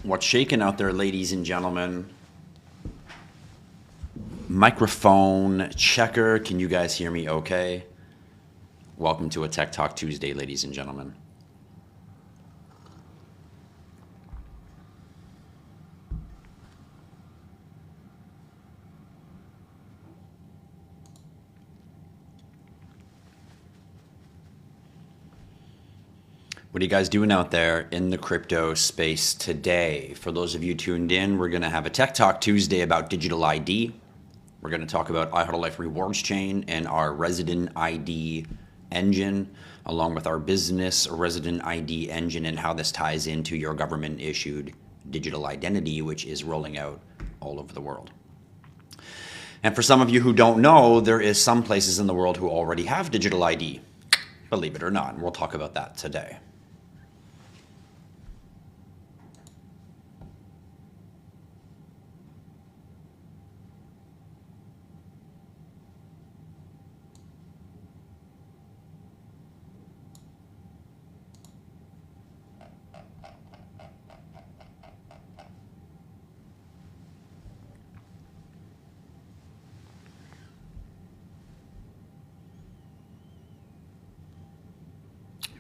What's shaking out there, ladies and gentlemen? Microphone checker. Can you guys hear me okay? Welcome to a Tech Talk Tuesday, ladies and gentlemen. What are you guys doing out there in the crypto space today? For those of you tuned in, we're going to have a Tech Talk Tuesday about digital ID. We're going to talk about IHodlLife rewards chain and our resident ID engine, along with our business resident ID engine and how this ties into your government issued digital identity, which is rolling out all over the world. And for some of you who don't know, there is some places in the world who already have digital ID, believe it or not. And we'll talk about that today.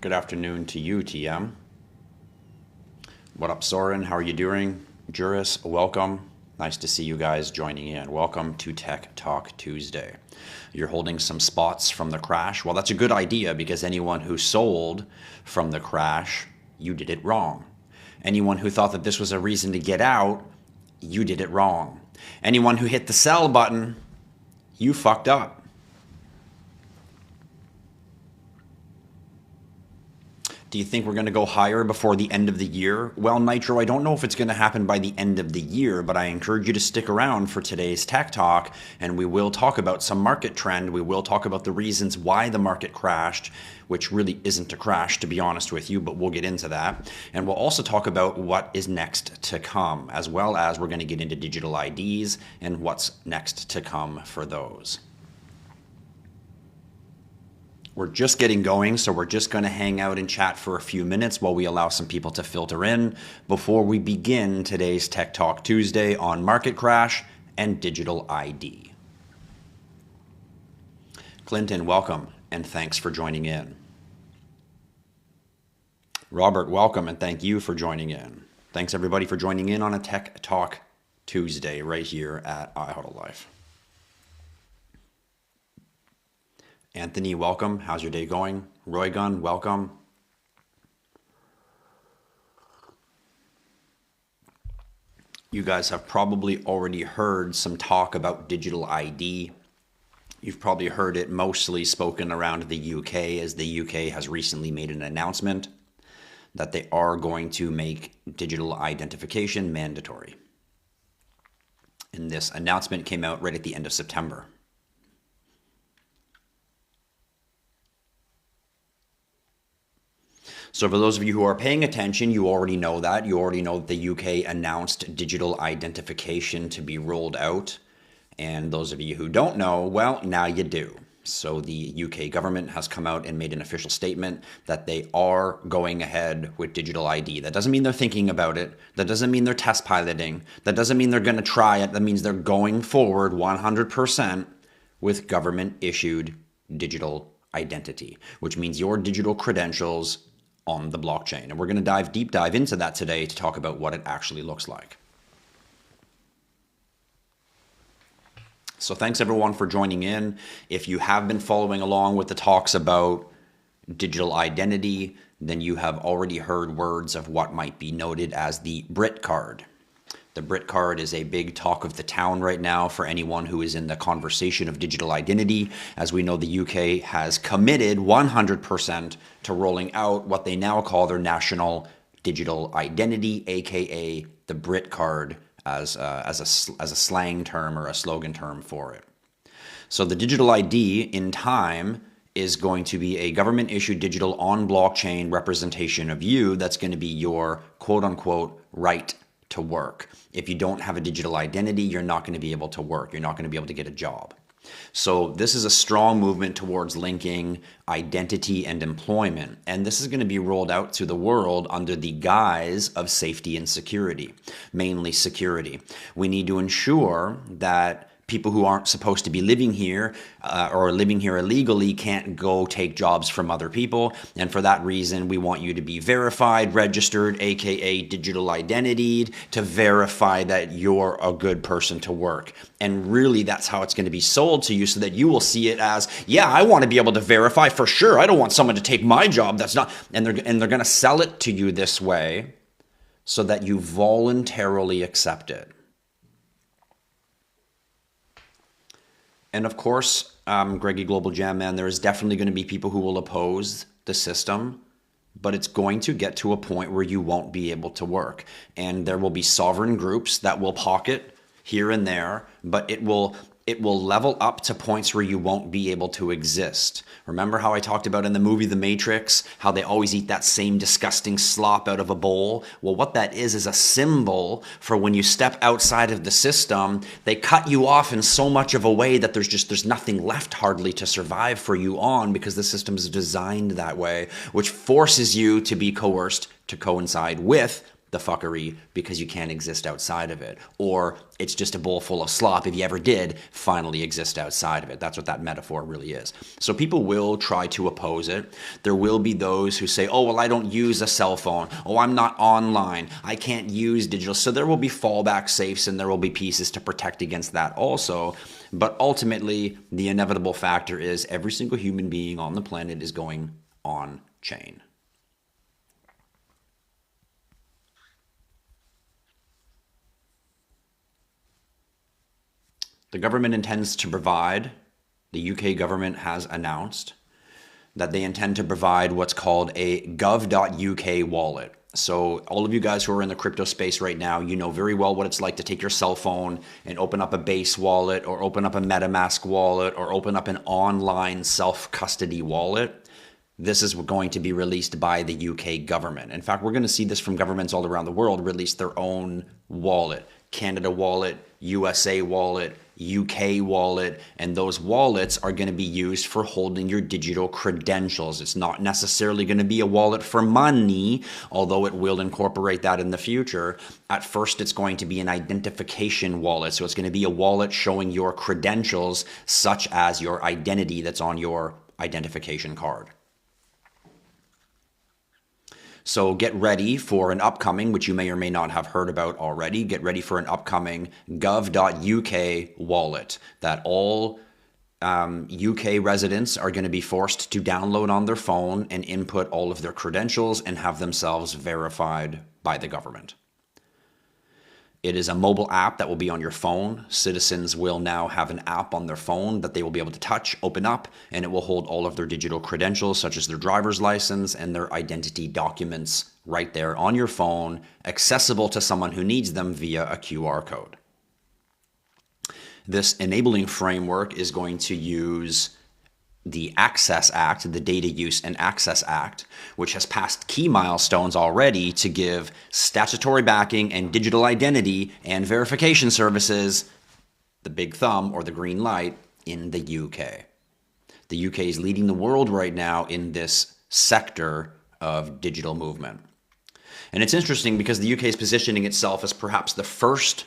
Good afternoon to you, TM. What up, Soren? How are you doing? Juris, welcome. Nice to see you guys joining in. Welcome to Tech Talk Tuesday. You're holding some spots from the crash. Well, that's a good idea because anyone who sold from the crash, you did it wrong. Anyone who thought that this was a reason to get out, you did it wrong. Anyone who hit the sell button, you fucked up. Do you think we're going to go higher before the end of the year? Well, Nitro, I don't know if it's going to happen by the end of the year, but I encourage you to stick around for today's Tech Talk, and we will talk about some market trend. We will talk about the reasons why the market crashed, which really isn't a crash, to be honest with you, but we'll get into that. And we'll also talk about what is next to come, as well as we're going to get into digital IDs and what's next to come for those. We're just getting going, so we're just going to hang out and chat for a few minutes while we allow some people to filter in before we begin today's Tech Talk Tuesday on market crash and digital ID. Clinton, welcome, and thanks for joining in. Robert, welcome, and thank you for joining in. Thanks, everybody, for joining in on a Tech Talk Tuesday right here at IHodlLife. Anthony, welcome. How's your day going? Roygun, welcome. You guys have probably already heard some talk about digital ID. You've probably heard it mostly spoken around the UK, as the UK has recently made an announcement that they are going to make digital identification mandatory. And this announcement came out right at the end of September. So for those of you who are paying attention, you already know that. You already know that the UK announced digital identification to be rolled out. And those of you who don't know, well, now you do. So the UK government has come out and made an official statement that they are going ahead with digital ID. That doesn't mean they're thinking about it. That doesn't mean they're test piloting. That doesn't mean they're going to try it. That means they're going forward 100% with government issued digital identity, which means your digital credentials on the blockchain. And we're going to deep dive into that today to talk about what it actually looks like. So thanks everyone for joining in. If you have been following along with the talks about digital identity, then you have already heard words of what might be noted as the Brit card. The Brit card is a big talk of the town right now for anyone who is in the conversation of digital identity. As we know, the UK has committed 100% to rolling out what they now call their national digital identity, aka the Brit card, as a slang term or a slogan term for it. So the digital ID in time is going to be a government issued digital on blockchain representation of you that's going to be your quote unquote right to work. If you don't have a digital identity, you're not going to be able to work. You're not going to be able to get a job. So this is a strong movement towards linking identity and employment. And this is going to be rolled out to the world under the guise of safety and security, mainly security. We need to ensure that people who aren't supposed to be living here or living here illegally can't go take jobs from other people. And for that reason, we want you to be verified, registered, aka digital identitied, to verify that you're a good person to work. And really, that's how it's going to be sold to you, so that you will see it as, yeah, I want to be able to verify for sure. I don't want someone to take my job. That's not, and they're going to sell it to you this way so that you voluntarily accept it. And of course, Greggy Global Jam Man, there is definitely going to be people who will oppose the system, but it's going to get to a point where you won't be able to work. And there will be sovereign groups that will pocket here and there, but it will level up to points where you won't be able to exist. Remember how I talked about in the movie The Matrix, how they always eat that same disgusting slop out of a bowl? Well, what that is a symbol for when you step outside of the system, they cut you off in so much of a way that there's nothing left hardly to survive for you on, because the system is designed that way, which forces you to be coerced to coincide with the fuckery because you can't exist outside of it. Or it's just a bowl full of slop if you ever did finally exist outside of it. That's what that metaphor really is. So people will try to oppose it. There will be those who say, oh, well, I don't use a cell phone. Oh, I'm not online. I can't use digital. So there will be fallback safes and there will be pieces to protect against that also. But ultimately, the inevitable factor is every single human being on the planet is going on chain. The government intends to provide, the UK government has announced that they intend to provide what's called a gov.uk wallet. So all of you guys who are in the crypto space right now, you know very well what it's like to take your cell phone and open up a Base wallet or open up a MetaMask wallet or open up an online self-custody wallet. This is going to be released by the UK government. In fact, we're going to see this from governments all around the world release their own wallet. Canada wallet, USA wallet, UK wallet, and those wallets are going to be used for holding your digital credentials. It's not necessarily going to be a wallet for money, although it will incorporate that in the future. At first, it's going to be an identification wallet. So it's going to be a wallet showing your credentials, such as your identity that's on your identification card. So get ready for an upcoming, which you may or may not have heard about already, get ready for an upcoming gov.uk wallet that all UK residents are going to be forced to download on their phone and input all of their credentials and have themselves verified by the government. It is a mobile app that will be on your phone. Citizens will now have an app on their phone that they will be able to touch, open up, and it will hold all of their digital credentials, such as their driver's license and their identity documents right there on your phone, accessible to someone who needs them via a QR code. This enabling framework is going to use the Access Act, the Data Use and Access Act, which has passed key milestones already to give statutory backing and digital identity and verification services the big thumb or the green light in the UK. The UK is leading the world right now in this sector of digital movement. And it's interesting because the UK is positioning itself as perhaps the first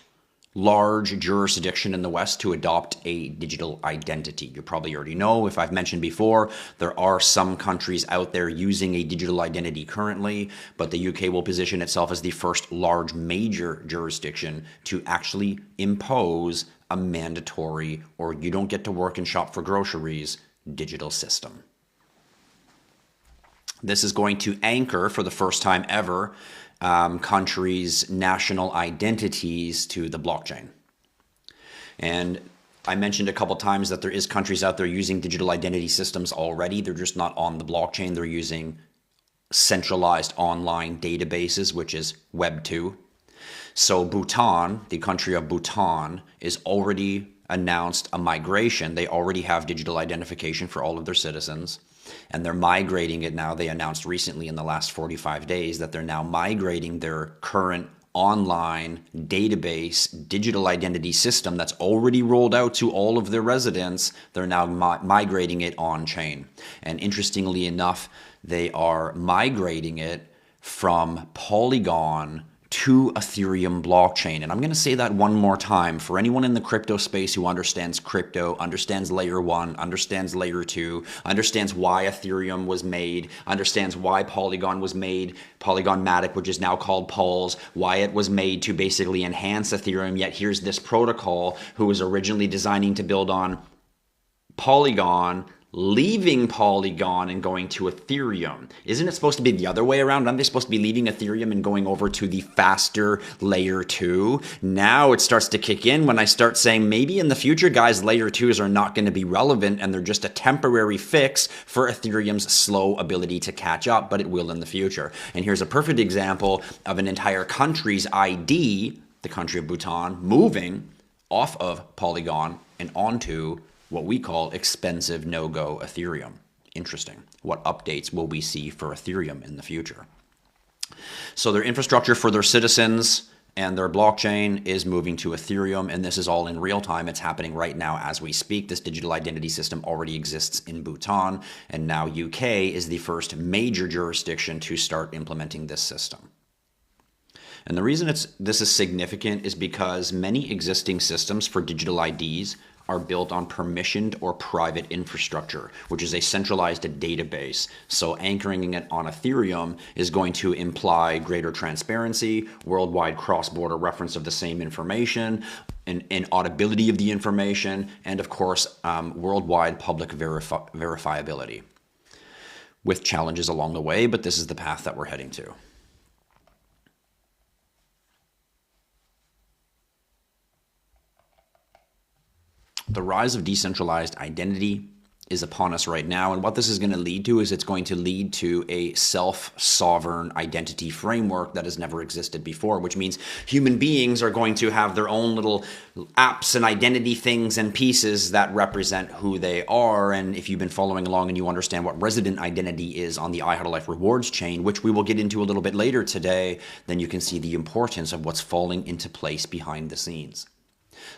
large jurisdiction in the West to adopt a digital identity. You probably already know, if I've mentioned before, there are some countries out there using a digital identity currently, but the UK will position itself as the first large major jurisdiction to actually impose a mandatory, or you don't get to work and shop for groceries, digital system. This is going to anchor, for the first time ever, countries' national identities to the blockchain. And I mentioned a couple times that there is countries out there using digital identity systems already. They're just not on the blockchain. They're using centralized online databases, which is Web 2. So Bhutan, the country of Bhutan, is already announced a migration. They already have digital identification for all of their citizens, and they're migrating it now. They announced recently in the last 45 days that they're now migrating their current online database digital identity system that's already rolled out to all of their residents. They're now migrating it on chain. And interestingly enough, they are migrating it from Polygon to Ethereum blockchain. And I'm going to say that one more time for anyone in the crypto space who understands crypto, understands layer 1, understands layer 2, understands why Ethereum was made, understands why Polygon was made, Polygon Matic, which is now called Pulse, why it was made to basically enhance Ethereum. Yet here's this protocol who was originally designing to build on Polygon, leaving Polygon and going to Ethereum. Isn't it supposed to be the other way around? Aren't they supposed to be leaving Ethereum and going over to the faster layer 2? Now it starts to kick in when I start saying maybe in the future, guys, layer 2s are not going to be relevant and they're just a temporary fix for Ethereum's slow ability to catch up, but it will in the future. And here's a perfect example of an entire country's ID, the country of Bhutan, moving off of Polygon and onto what we call expensive no-go Ethereum. Interesting. What updates will we see for Ethereum in the future? So their infrastructure for their citizens and their blockchain is moving to Ethereum, and this is all in real time. It's happening right now as we speak. This digital identity system already exists in Bhutan, and now UK is the first major jurisdiction to start implementing this system. And the reason this is significant is because many existing systems for digital IDs are built on permissioned or private infrastructure, which is a centralized database. So anchoring it on Ethereum is going to imply greater transparency, worldwide cross-border reference of the same information, and auditability of the information, and of course, worldwide public verifiability, with challenges along the way, but this is the path that we're heading to. The rise of decentralized identity is upon us right now, and what this is going to lead to is it's going to lead to a self-sovereign identity framework that has never existed before, which means human beings are going to have their own little apps and identity things and pieces that represent who they are. And if you've been following along and you understand what resident identity is on the IHodlLife rewards chain, which we will get into a little bit later today, then you can see the importance of what's falling into place behind the scenes.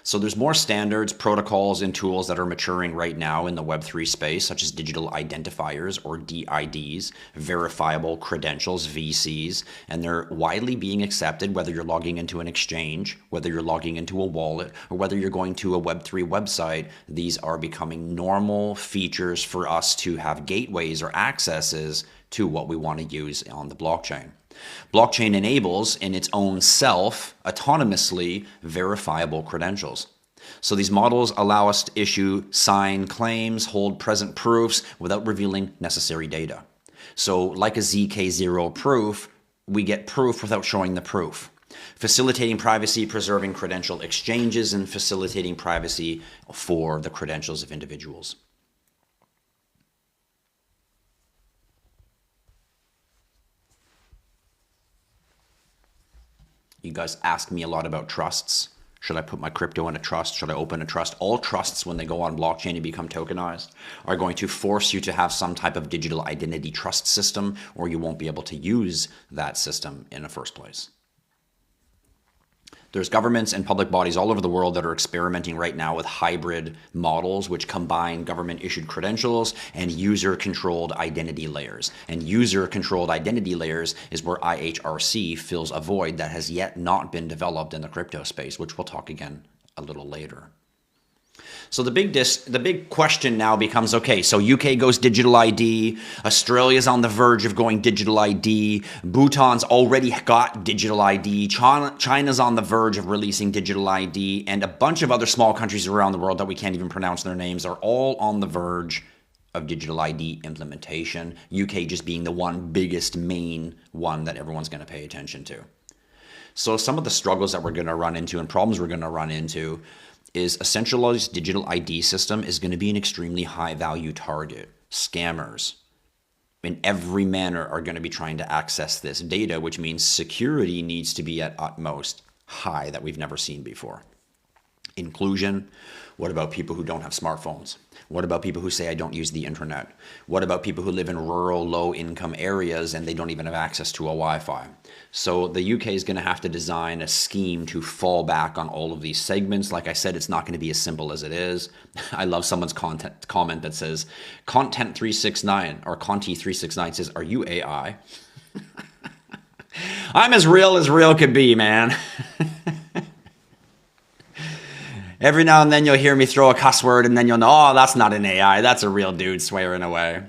So there's more standards, protocols, and tools that are maturing right now in the Web3 space, such as digital identifiers or DIDs, verifiable credentials, VCs, and they're widely being accepted whether you're logging into an exchange, whether you're logging into a wallet, or whether you're going to a Web3 website. These are becoming normal features for us to have gateways or accesses to what we want to use on the blockchain. Blockchain enables in its own self autonomously verifiable credentials. So these models allow us to issue, sign claims, hold present proofs without revealing necessary data. So like a ZK0 proof, we get proof without showing the proof, facilitating privacy, preserving credential exchanges, and facilitating privacy for the credentials of individuals. You guys ask me a lot about trusts. Should I put my crypto in a trust? Should I open a trust? All trusts, when they go on blockchain and become tokenized, are going to force you to have some type of digital identity trust system, or you won't be able to use that system in the first place. There's governments and public bodies all over the world that are experimenting right now with hybrid models which combine government-issued credentials and user-controlled identity layers. And user-controlled identity layers is where IHRC fills a void that has yet not been developed in the crypto space, which we'll talk again a little later. So the big question now becomes, okay, so UK goes digital ID, Australia's on the verge of going digital ID, Bhutan's already got digital ID, China's on the verge of releasing digital ID, and a bunch of other small countries around the world that we can't even pronounce their names are all on the verge of digital ID implementation, UK just being the one biggest main one that everyone's going to pay attention to. So some of the struggles that we're going to run into and problems we're going to run into is a centralized digital ID system is going to be an extremely high value target. Scammers in every manner are going to be trying to access this data, which means security needs to be at utmost high that we've never seen before. Inclusion. What about people who don't have smartphones? What about people who say, I don't use the internet? What about people who live in rural, low-income areas and they don't even have access to a Wi-Fi? So the UK is going to have to design a scheme to fall back on all of these segments. Like I said, it's not going to be as simple as it is. I love someone's comment that says, Content 369 or Conti 369 says, are you AI? I'm as real could be, man. Every now and then you'll hear me throw a cuss word and then you'll know, oh, that's not an AI. That's a real dude swearing away.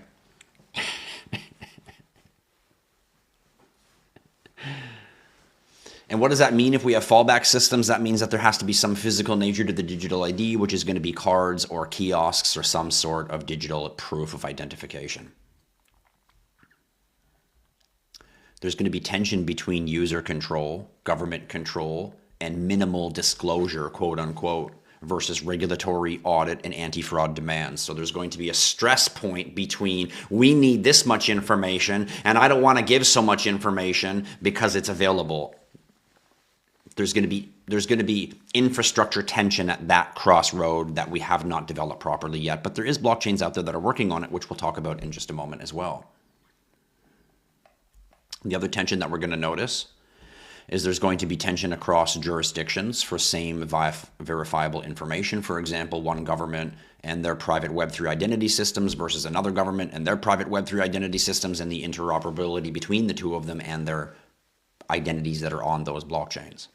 And what does that mean if we have fallback systems? That means that there has to be some physical nature to the digital ID, which is going to be cards or kiosks or some sort of digital proof of identification. There's going to be tension between user control, government control, and minimal disclosure, quote unquote, versus regulatory, audit, and anti-fraud demands. So there's going to be a stress point between we need this much information and I don't want to give so much information because it's available. There's going to be infrastructure tension at that crossroad that we have not developed properly yet, but there is blockchains out there that are working on it, which we'll talk about in just a moment as well. The other tension that we're going to notice is there's going to be tension across jurisdictions for same verifiable information. For example, one government and their private Web3 identity systems versus another government and their private Web3 identity systems, and the interoperability between the two of them and their identities that are on those blockchains.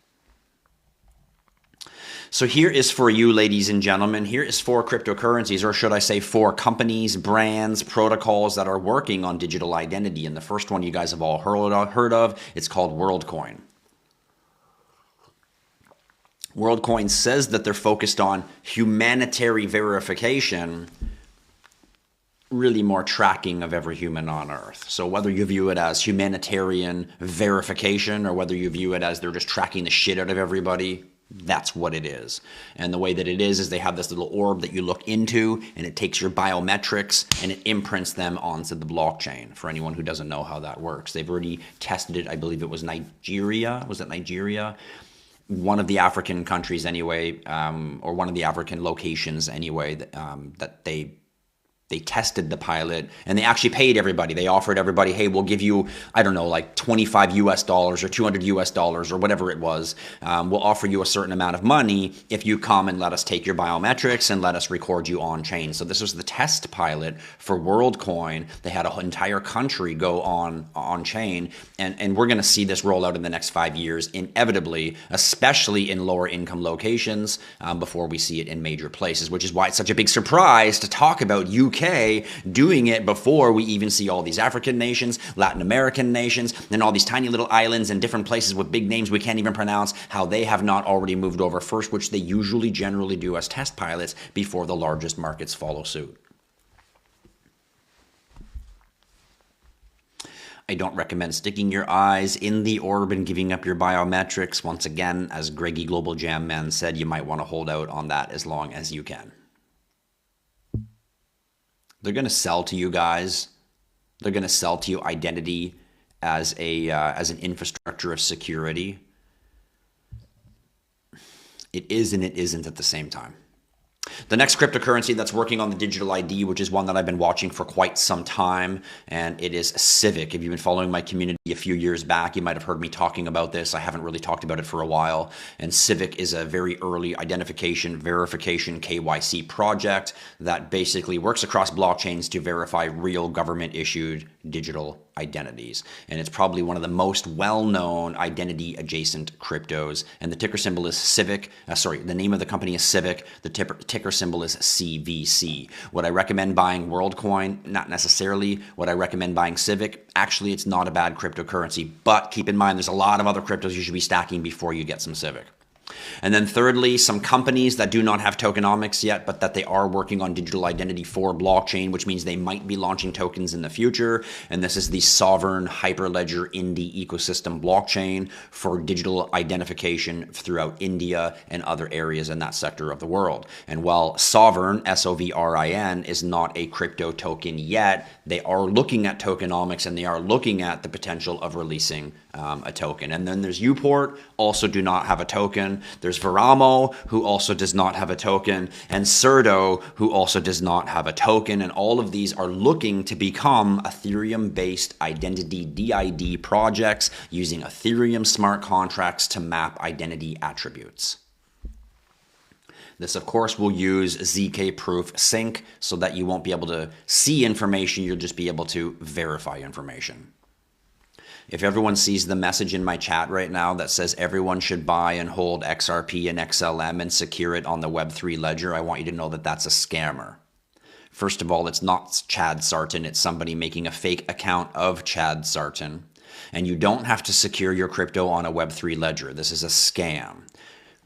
So here is for you, ladies and gentlemen, here is 4 cryptocurrencies, or should I say 4 companies, brands, protocols that are working on digital identity. And the first one you guys have all heard of, it's called WorldCoin. WorldCoin says that they're focused on humanitarian verification, really more tracking of every human on Earth. So whether you view it as humanitarian verification or whether you view it as they're just tracking the shit out of everybody, that's what it is. And the way that it is they have this little orb that you look into and it takes your biometrics and it imprints them onto the blockchain. For anyone who doesn't know how that works, they've already tested it. I believe it was Nigeria. Was it Nigeria? One of the African countries anyway, or one of the African locations anyway, that they tested the pilot and they actually paid everybody. They offered everybody, hey, we'll give you, I don't know, like $25 US or $200 US or whatever it was. We'll offer you a certain amount of money if you come and let us take your biometrics and let us record you on chain. So this was the test pilot for WorldCoin. They had an entire country go on chain, and we're going to see this roll out in the next 5 years, inevitably, especially in lower income locations, before we see it in major places, which is why it's such a big surprise to talk about UK doing it before we even see all these African nations, Latin American nations, and all these tiny little islands and different places with big names we can't even pronounce, how they have not already moved over first, which they usually generally do as test pilots before the largest markets follow suit. I don't recommend sticking your eyes in the orb and giving up your biometrics. Once again, as Greggy Global Jam Man said, you might want to hold out on that as long as you can. They're going to sell to you guys. They're going to sell to you identity as an infrastructure of security. It is and it isn't at the same time. The next cryptocurrency that's working on the digital ID, which is one that I've been watching for quite some time, and it is Civic. If you've been following my community a few years back, you might have heard me talking about this. I haven't really talked about it for a while. And Civic is a very early identification, verification, KYC project that basically works across blockchains to verify real government-issued digital identities. And it's probably one of the most well-known identity-adjacent cryptos. And the ticker symbol is Civic. The name of the company is Civic. The ticker symbol is CVC. Would I recommend buying WorldCoin? Not necessarily. Would I recommend buying Civic? Actually, it's not a bad cryptocurrency, but keep in mind there's a lot of other cryptos you should be stacking before you get some Civic. And then thirdly, some companies that do not have tokenomics yet, but that they are working on digital identity for blockchain, which means they might be launching tokens in the future. And this is the Sovereign Hyperledger Indie ecosystem blockchain for digital identification throughout India and other areas in that sector of the world. And while Sovereign, SOVRIN, is not a crypto token yet, they are looking at tokenomics and they are looking at the potential of releasing a token. And then there's Uport, also do not have a token. There's Veramo, who also does not have a token, and Cerdo, who also does not have a token. And all of these are looking to become Ethereum-based identity DID projects using Ethereum smart contracts to map identity attributes. This, of course, will use ZK proof sync so that you won't be able to see information, you'll just be able to verify information. If everyone sees the message in my chat right now that says everyone should buy and hold XRP and XLM and secure it on the Web3 ledger, I want you to know that that's a scammer. First of all, it's not Chad Sarton. It's somebody making a fake account of Chad Sarton. And you don't have to secure your crypto on a Web3 ledger. This is a scam.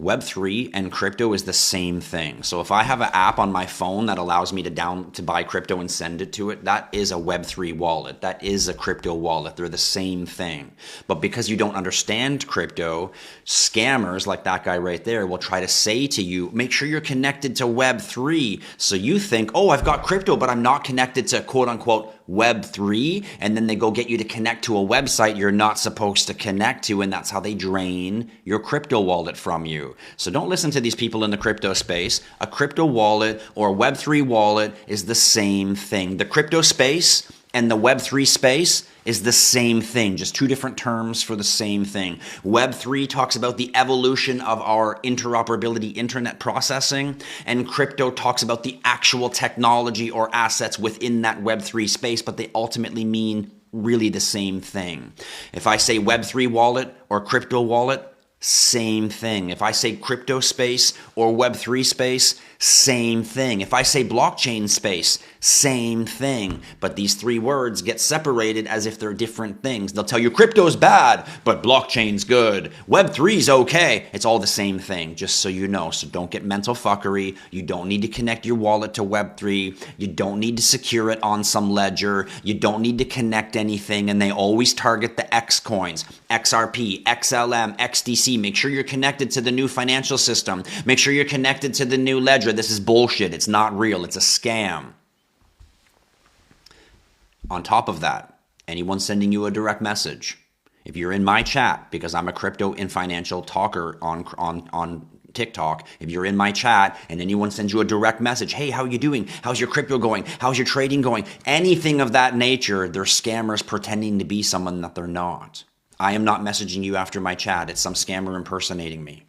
Web3 and crypto is the same thing. So if I have an app on my phone that allows me to buy crypto and send it to it, that is a Web3 wallet. That is a crypto wallet. They're the same thing. But because you don't understand crypto, scammers like that guy right there will try to say to you, make sure you're connected to Web3. So you think, oh, I've got crypto, but I'm not connected to quote unquote Web3, and then they go get you to connect to a website you're not supposed to connect to, and that's how they drain your crypto wallet from you. So don't listen to these people in the crypto space. A crypto wallet or a Web3 wallet is the same thing. The crypto space and the Web3 space is the same thing, just two different terms for the same thing. Web3 talks about the evolution of our interoperability internet processing, and crypto talks about the actual technology or assets within that Web3 space, but they ultimately mean really the same thing. If I say Web3 wallet or crypto wallet, same thing. If I say crypto space or Web3 space, same thing. If I say blockchain space, same thing. But these three words get separated as if they're different things. They'll tell you crypto's bad, but blockchain's good. Web3's okay. It's all the same thing, just so you know. So don't get mental fuckery. You don't need to connect your wallet to Web3. You don't need to secure it on some ledger. You don't need to connect anything. And they always target the X coins, XRP, XLM, XDC. Make sure you're connected to the new financial system. Make sure you're connected to the new ledger. This is bullshit. It's not real. It's a scam. On top of that, anyone sending you a direct message, if you're in my chat, because I'm a crypto and financial talker on TikTok, if you're in my chat and anyone sends you a direct message, hey, how are you doing? How's your crypto going? How's your trading going? Anything of that nature, they're scammers pretending to be someone that they're not. I am not messaging you after my chat. It's some scammer impersonating me.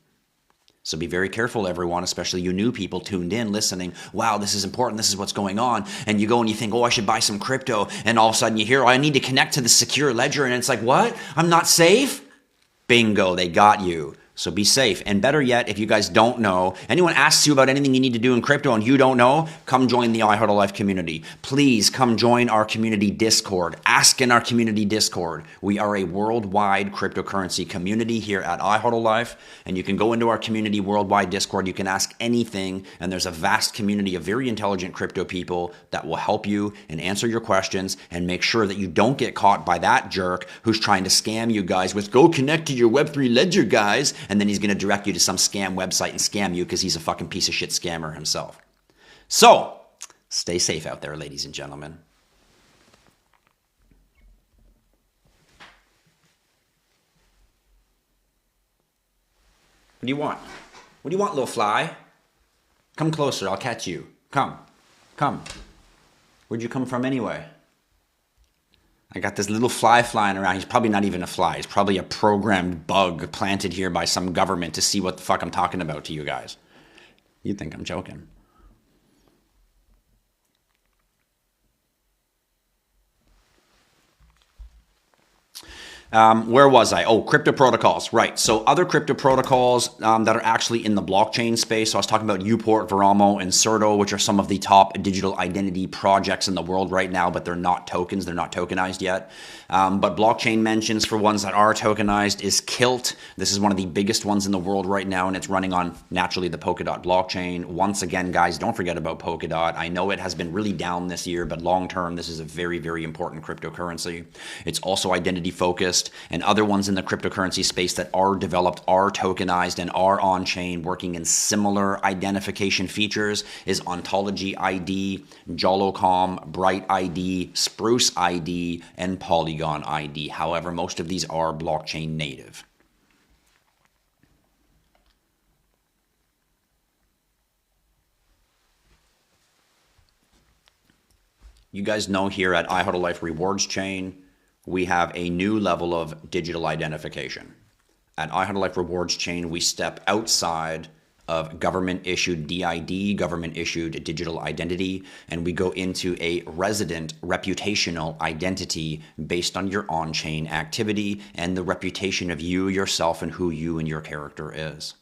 So be very careful, everyone, especially you new people tuned in, listening. Wow, this is important. This is what's going on. And you go and you think, oh, I should buy some crypto. And all of a sudden you hear, oh, I need to connect to the secure ledger. And it's like, what? I'm not safe? Bingo, they got you. So be safe. And better yet, if you guys don't know, anyone asks you about anything you need to do in crypto and you don't know, come join the IHodlLife community. Please come join our community Discord. Ask in our community Discord. We are a worldwide cryptocurrency community here at IHodlLife, and you can go into our community worldwide Discord. You can ask anything, and there's a vast community of very intelligent crypto people that will help you and answer your questions and make sure that you don't get caught by that jerk who's trying to scam you guys with, go connect to your Web3 ledger, guys. And then he's going to direct you to some scam website and scam you because he's a fucking piece of shit scammer himself. So, stay safe out there, ladies and gentlemen. What do you want? What do you want, little fly? Come closer, I'll catch you. Come. Come. Where'd you come from anyway? I got this little fly flying around. He's probably not even a fly. He's probably a programmed bug planted here by some government to see what the fuck I'm talking about to you guys. You think I'm joking. Where was I? Oh, crypto protocols. Right. So other crypto protocols that are actually in the blockchain space. So I was talking about Uport, Veramo, and Cerdo, which are some of the top digital identity projects in the world right now, but they're not tokens. They're not tokenized yet. But blockchain mentions for ones that are tokenized is Kilt. This is one of the biggest ones in the world right now, and it's running on, naturally, the Polkadot blockchain. Once again, guys, don't forget about Polkadot. I know it has been really down this year, but long term, this is a very, very important cryptocurrency. It's also identity focused. exist, and other ones in the cryptocurrency space that are developed, are tokenized, and are on-chain, working in similar identification features, is Ontology ID, Jolocom, Bright ID, Spruce ID, and Polygon ID. However, most of these are blockchain native. You guys know here at IHodlLife Rewards Chain, we have a new level of digital identification. At IHodlLife Rewards Chain, we step outside of government-issued DID, government-issued digital identity, and we go into a resident reputational identity based on your on-chain activity and the reputation of you, yourself, and who you and your character is.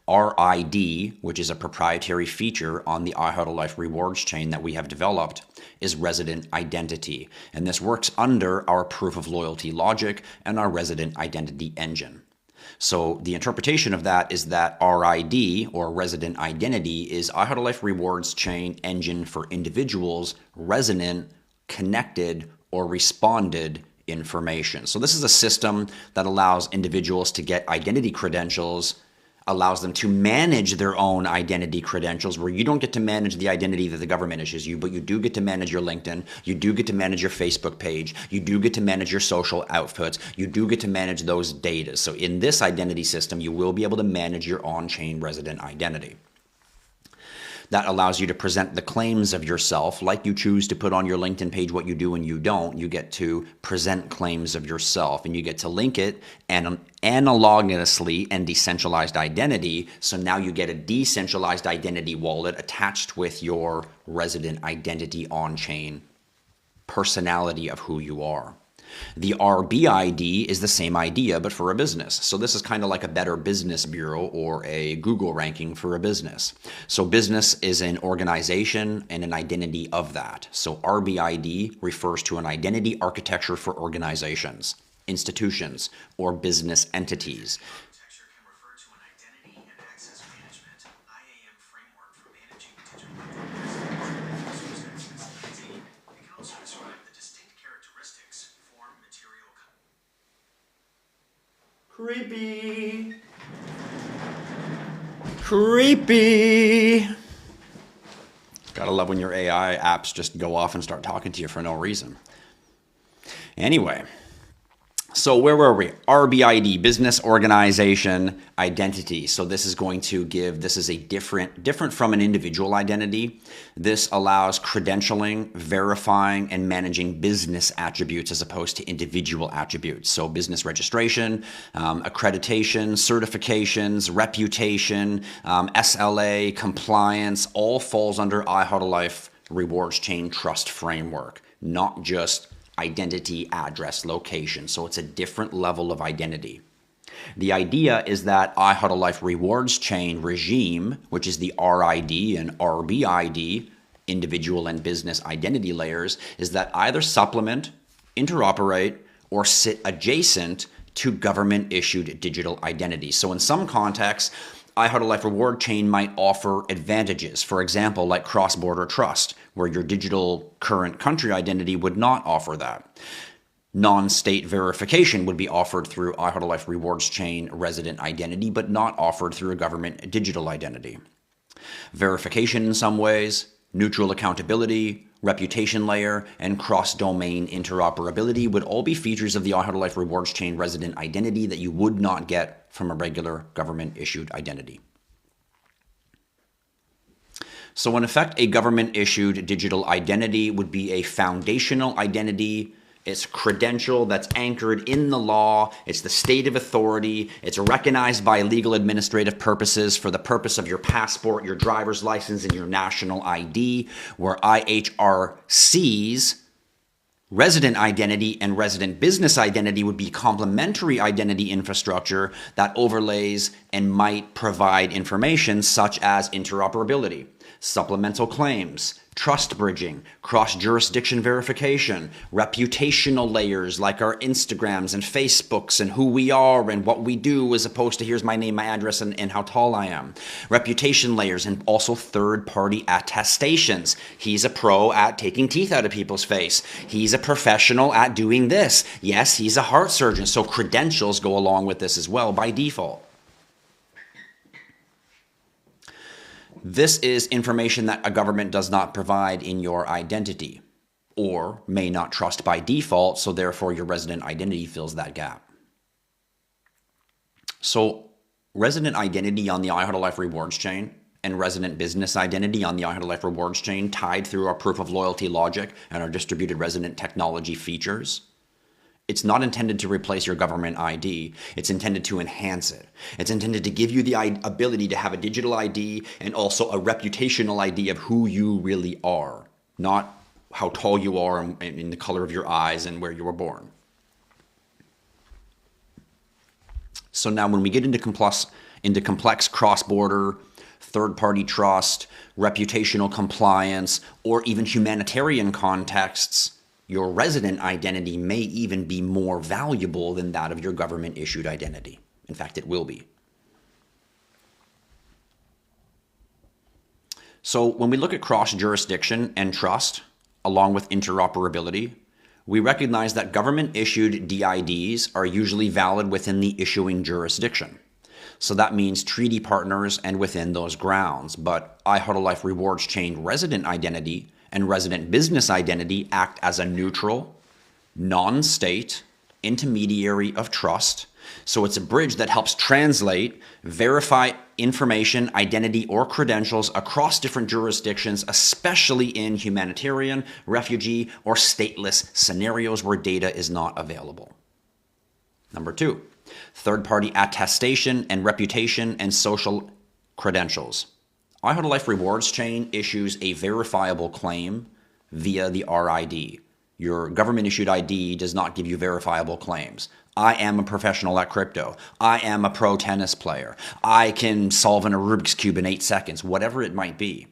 RID, which is a proprietary feature on the IHodlLife Rewards Chain that we have developed, is resident identity. And this works under our proof of loyalty logic and our resident identity engine. So the interpretation of that is that RID, or resident identity, is IHodlLife Rewards Chain engine for individuals' resident, connected, or responded information. So this is a system that allows individuals to get identity credentials, allows them to manage their own identity credentials, where you don't get to manage the identity that the government issues you, but you do get to manage your LinkedIn, you do get to manage your Facebook page, you do get to manage your social outputs, you do get to manage those data. So in this identity system, you will be able to manage your on-chain resident identity. That allows you to present the claims of yourself, like you choose to put on your LinkedIn page what you do and you don't. You get to present claims of yourself, and you get to link it and analogously and decentralized identity. So now you get a decentralized identity wallet attached with your resident identity on-chain personality of who you are. The RBID is the same idea, but for a business. So this is kind of like a Better Business Bureau or a Google ranking for a business. So business is an organization and an identity of that. So RBID refers to an identity architecture for organizations, institutions, or business entities. Creepy. Creepy. Gotta love when your AI apps just go off and start talking to you for no reason. Anyway, so where were we? RBID, business organization identity. So this is going to give, this is a different from an individual identity. This allows credentialing, verifying, and managing business attributes as opposed to individual attributes. So business registration, accreditation, certifications, reputation, SLA, compliance, all falls under IHodlLife Rewards Chain Trust Framework, not just identity, address, location. So it's a different level of identity. The idea is that IHodlLife Rewards Chain regime, which is the RID and RBID, individual and business identity layers, is that either supplement, interoperate, or sit adjacent to government-issued digital identity. So in some contexts, IHodlLife Reward Chain might offer advantages, for example, like cross-border trust, where your digital current country identity would not offer that. Non-state verification would be offered through IHodlLife Rewards Chain resident identity, but not offered through a government digital identity. Verification in some ways, neutral accountability, reputation layer, and cross-domain interoperability would all be features of the IHodlLife Rewards Chain resident identity that you would not get from a regular government-issued identity. So in effect, a government-issued digital identity would be a foundational identity. It's credential that's anchored in the law. It's the state of authority. It's recognized by legal administrative purposes for the purpose of your passport, your driver's license, and your national ID, where IHRC's resident identity and resident business identity would be complementary identity infrastructure that overlays and might provide information such as interoperability. supplemental claims, trust bridging, cross-jurisdiction verification, reputational layers like our Instagrams and Facebooks and who we are and what we do, as opposed to here's my name, my address, and how tall I am. Reputation layers, and also third-party attestations. He's a pro at taking teeth out of people's face. He's a professional at doing this. Yes, he's a heart surgeon, so credentials go along with this as well by default. This is information that a government does not provide in your identity, or may not trust by default, so therefore your resident identity fills that gap. So resident identity on the IHodlLife rewards chain and resident business identity on the IHodlLife rewards chain, tied through our proof of loyalty logic and our distributed resident technology features, it's not intended to replace your government ID. It's intended to enhance it. It's intended to give you the ability to have a digital ID and also a reputational ID of who you really are, not how tall you are and in the color of your eyes and where you were born. So now when we get into complex cross-border, third-party trust, reputational compliance, or even humanitarian contexts, your resident identity may even be more valuable than that of your government-issued identity. In fact, it will be. So when we look at cross-jurisdiction and trust, along with interoperability, we recognize that government-issued DIDs are usually valid within the issuing jurisdiction. So that means treaty partners and within those grounds. But IHodlLife rewards chain resident identity and resident business identity act as a neutral, non-state intermediary of trust. So it's a bridge that helps translate, verify information, identity, or credentials across different jurisdictions, especially in humanitarian, refugee, or stateless scenarios where data is not available. Number 2, third-party attestation and reputation and social credentials. IHodlLife rewards chain issues a verifiable claim via the RID. Your government-issued ID does not give you verifiable claims. I am a professional at crypto. I am a pro tennis player. I can solve a Rubik's Cube in 8 seconds, whatever it might be.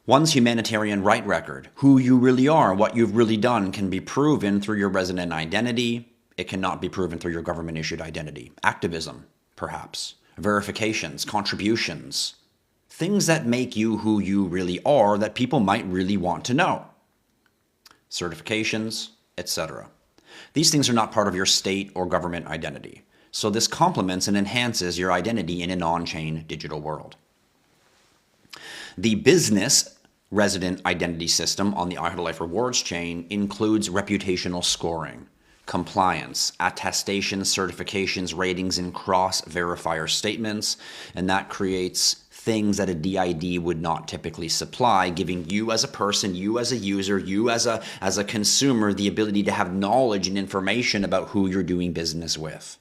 One's humanitarian right record, who you really are, what you've really done, can be proven through your resident identity. It cannot be proven through your government-issued identity. Activism, perhaps. Verifications, contributions, things that make you who you really are that people might really want to know. Certifications, etc. These things are not part of your state or government identity. So this complements and enhances your identity in an on-chain digital world. The business resident identity system on the IHodlLife rewards chain includes reputational scoring, compliance, attestations, certifications, ratings, and cross-verifier statements, and that creates things that a DID would not typically supply, giving you as a person, you as a user, you as a consumer, the ability to have knowledge and information about who you're doing business with.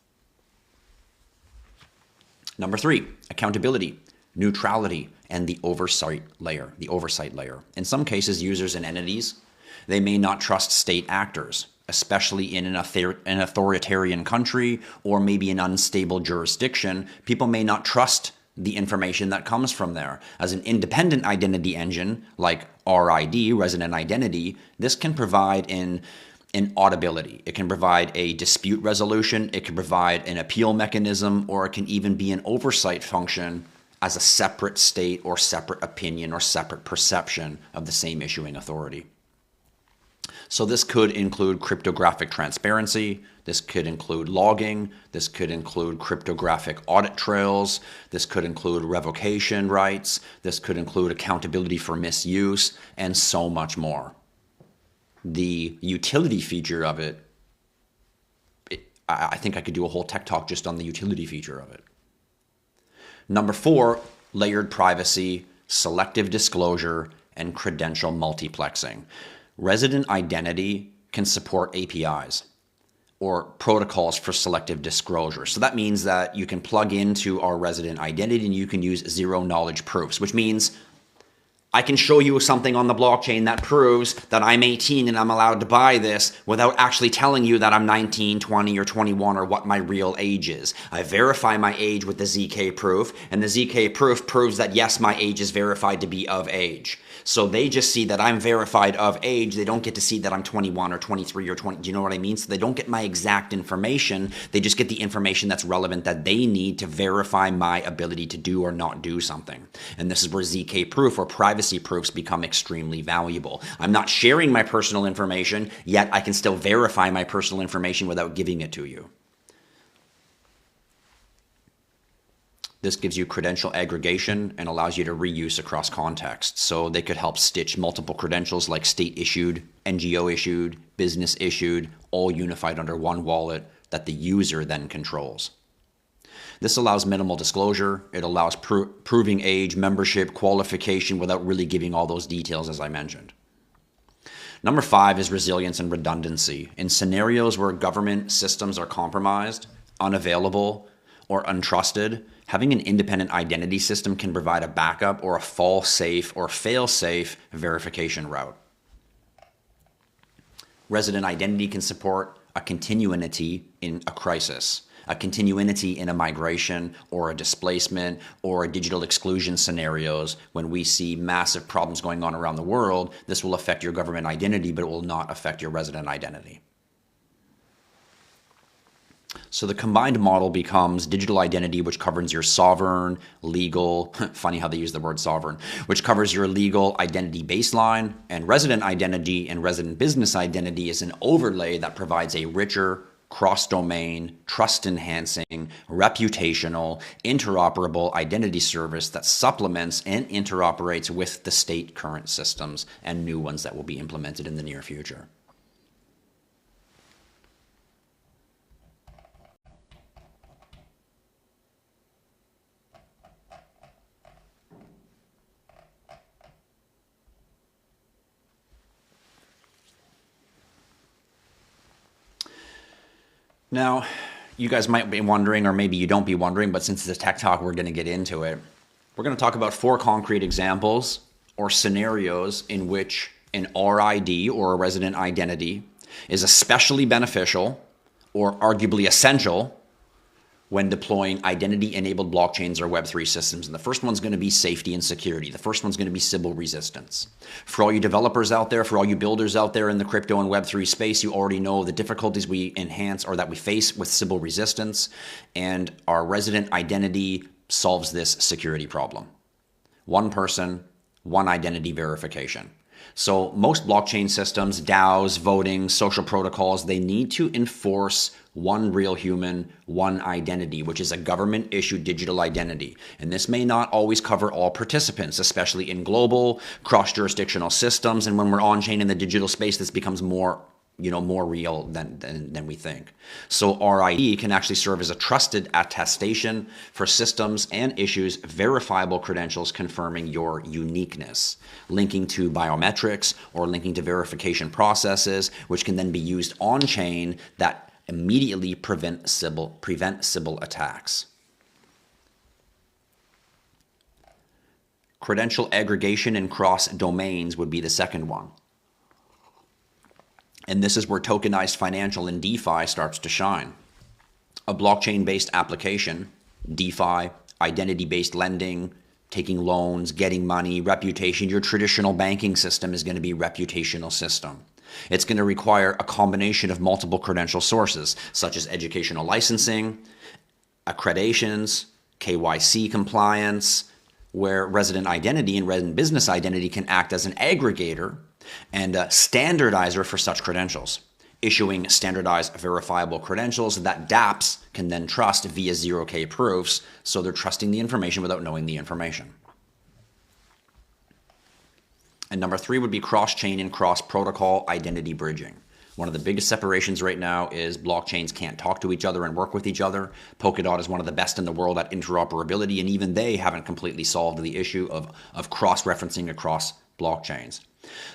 Number 3, accountability, neutrality, and the oversight layer. In some cases, users and entities, they may not trust state actors, especially in an authoritarian country or maybe an unstable jurisdiction. People may not trust the information that comes from there. As an independent identity engine like RID, resident identity, this can provide an audibility. It can provide a dispute resolution, it can provide an appeal mechanism, or it can even be an oversight function as a separate state or separate opinion or separate perception of the same issuing authority. So this could include cryptographic transparency, this could include logging, this could include cryptographic audit trails, this could include revocation rights, this could include accountability for misuse, and so much more. The utility feature of it, I think I could do a whole tech talk just on the utility feature of it. Number 4, layered privacy, selective disclosure, and credential multiplexing. Resident identity can support APIs or protocols for selective disclosure. So that means that you can plug into our resident identity and you can use zero knowledge proofs, which means I can show you something on the blockchain that proves that I'm 18 and I'm allowed to buy this without actually telling you that I'm 19, 20, or 21 or what my real age is. I verify my age with the ZK proof, and the ZK proof proves that yes, my age is verified to be of age. So they just see that I'm verified of age. They don't get to see that I'm 21 or 23 or 20. Do you know what I mean? So they don't get my exact information. They just get the information that's relevant that they need to verify my ability to do or not do something. And this is where ZK proof or privacy proofs become extremely valuable. I'm not sharing my personal information, yet I can still verify my personal information without giving it to you. This gives you credential aggregation and allows you to reuse across contexts. So they could help stitch multiple credentials like state issued, NGO issued, business issued, all unified under one wallet that the user then controls. This allows minimal disclosure. It allows proving age, membership, qualification without really giving all those details as I mentioned. Number 5 is resilience and redundancy. In scenarios where government systems are compromised, unavailable, or untrusted, having an independent identity system can provide a backup or a fall-safe or fail-safe verification route. Resident identity can support a continuity in a crisis, a continuity in a migration or a displacement or a digital exclusion scenarios. When we see massive problems going on around the world, this will affect your government identity, but it will not affect your resident identity. So the combined model becomes digital identity, which covers your sovereign, legal, funny how they use the word sovereign, which covers your legal identity baseline, and resident identity and resident business identity is an overlay that provides a richer, cross-domain, trust-enhancing, reputational, interoperable identity service that supplements and interoperates with the state current systems and new ones that will be implemented in the near future. Now, you guys might be wondering, or maybe you don't be wondering, but since it's a tech talk, we're going to get into it. We're going to talk about 4 concrete examples or scenarios in which an RID or a resident identity is especially beneficial or arguably essential when deploying identity-enabled blockchains or Web3 systems. And the first one's going to be safety and security. The first one's going to be Sybil resistance. For all you developers out there, for all you builders out there in the crypto and Web3 space, you already know the difficulties we enhance or that we face with Sybil resistance, and our resident identity solves this security problem. One person, one identity verification. So most blockchain systems, DAOs, voting, social protocols, they need to enforce one real human, one identity, which is a government-issued digital identity. And this may not always cover all participants, especially in global, cross-jurisdictional systems. And when we're on-chain in the digital space, this becomes more real than we think. So RID can actually serve as a trusted attestation for systems and issues verifiable credentials confirming your uniqueness, linking to biometrics or linking to verification processes, which can then be used on-chain that immediately prevent Sybil attacks. Credential aggregation and cross domains would be the second one. And this is where tokenized financial and DeFi starts to shine. A blockchain-based application, DeFi, identity-based lending, taking loans, getting money, reputation, your traditional banking system is going to be a reputational system. It's going to require a combination of multiple credential sources, such as educational licensing, accreditations, KYC compliance, where resident identity and resident business identity can act as an aggregator and a standardizer for such credentials, issuing standardized verifiable credentials that dApps can then trust via 0K proofs, so they're trusting the information without knowing the information. And number 3 would be cross-chain and cross-protocol identity bridging. One of the biggest separations right now is blockchains can't talk to each other and work with each other. Polkadot is one of the best in the world at interoperability, and even they haven't completely solved the issue of cross-referencing across blockchains.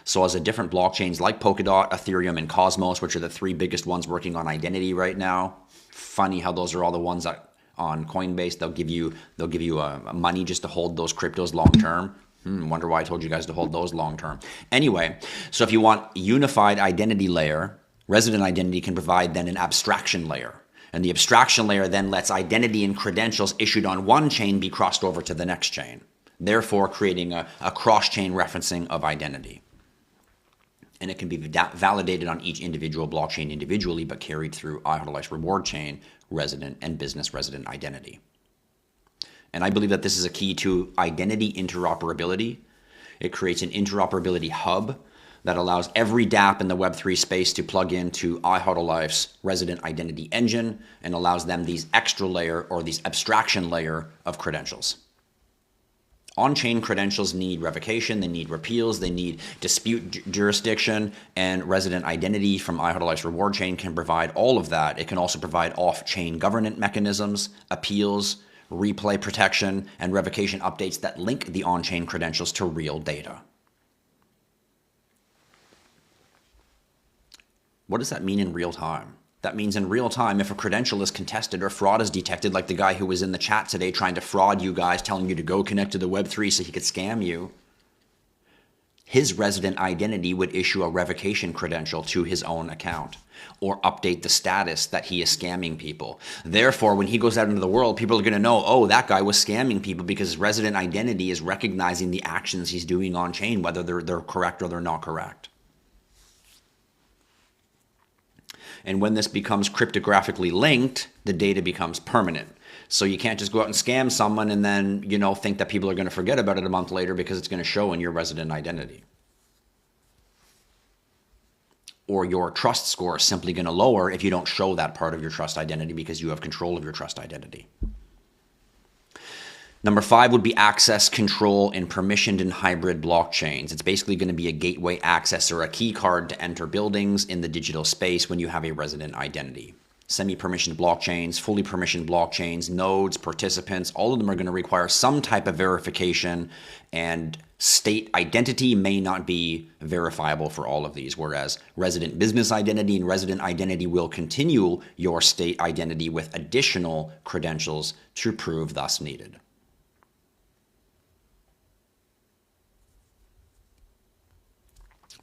So as a different blockchains like Polkadot, Ethereum, and Cosmos, which are the 3 biggest ones working on identity right now, funny how those are all the ones that on Coinbase, they'll give you money just to hold those cryptos long term. Wonder why I told you guys to hold those long term. Anyway, so if you want unified identity layer, resident identity can provide then an abstraction layer. And the abstraction layer then lets identity and credentials issued on one chain be crossed over to the next chain, therefore creating a cross-chain referencing of identity. And it can be validated on each individual blockchain individually, but carried through IHodlLife's reward chain, resident and business resident identity. And I believe that this is a key to identity interoperability. It creates an interoperability hub that allows every dApp in the Web3 space to plug into IHodlLife's resident identity engine and allows them these extra layer or these abstraction layer of credentials. On-chain credentials need revocation, they need repeals, they need dispute jurisdiction, and resident identity from IHodlLife's reward chain can provide all of that. It can also provide off-chain governance mechanisms, appeals, replay protection, and revocation updates that link the on-chain credentials to real data. What does that mean in real time? That means in real time, if a credential is contested or fraud is detected, like the guy who was in the chat today trying to fraud you guys, telling you to go connect to the Web3 so he could scam you, his resident identity would issue a revocation credential to his own account or update the status that he is scamming people. Therefore, when he goes out into the world, people are going to know, oh, that guy was scamming people because his resident identity is recognizing the actions he's doing on chain, whether they're correct or they're not correct. And when this becomes cryptographically linked, the data becomes permanent. So you can't just go out and scam someone and then, think that people are going to forget about it a month later because it's going to show in your resident identity. Or your trust score is simply going to lower if you don't show that part of your trust identity because you have control of your trust identity. Number 5 would be access control in permissioned and hybrid blockchains. It's basically going to be a gateway access or a key card to enter buildings in the digital space when you have a resident identity. Semi-permissioned blockchains, fully permissioned blockchains, nodes, participants, all of them are going to require some type of verification, and state identity may not be verifiable for all of these, whereas resident business identity and resident identity will continue your state identity with additional credentials to prove thus needed.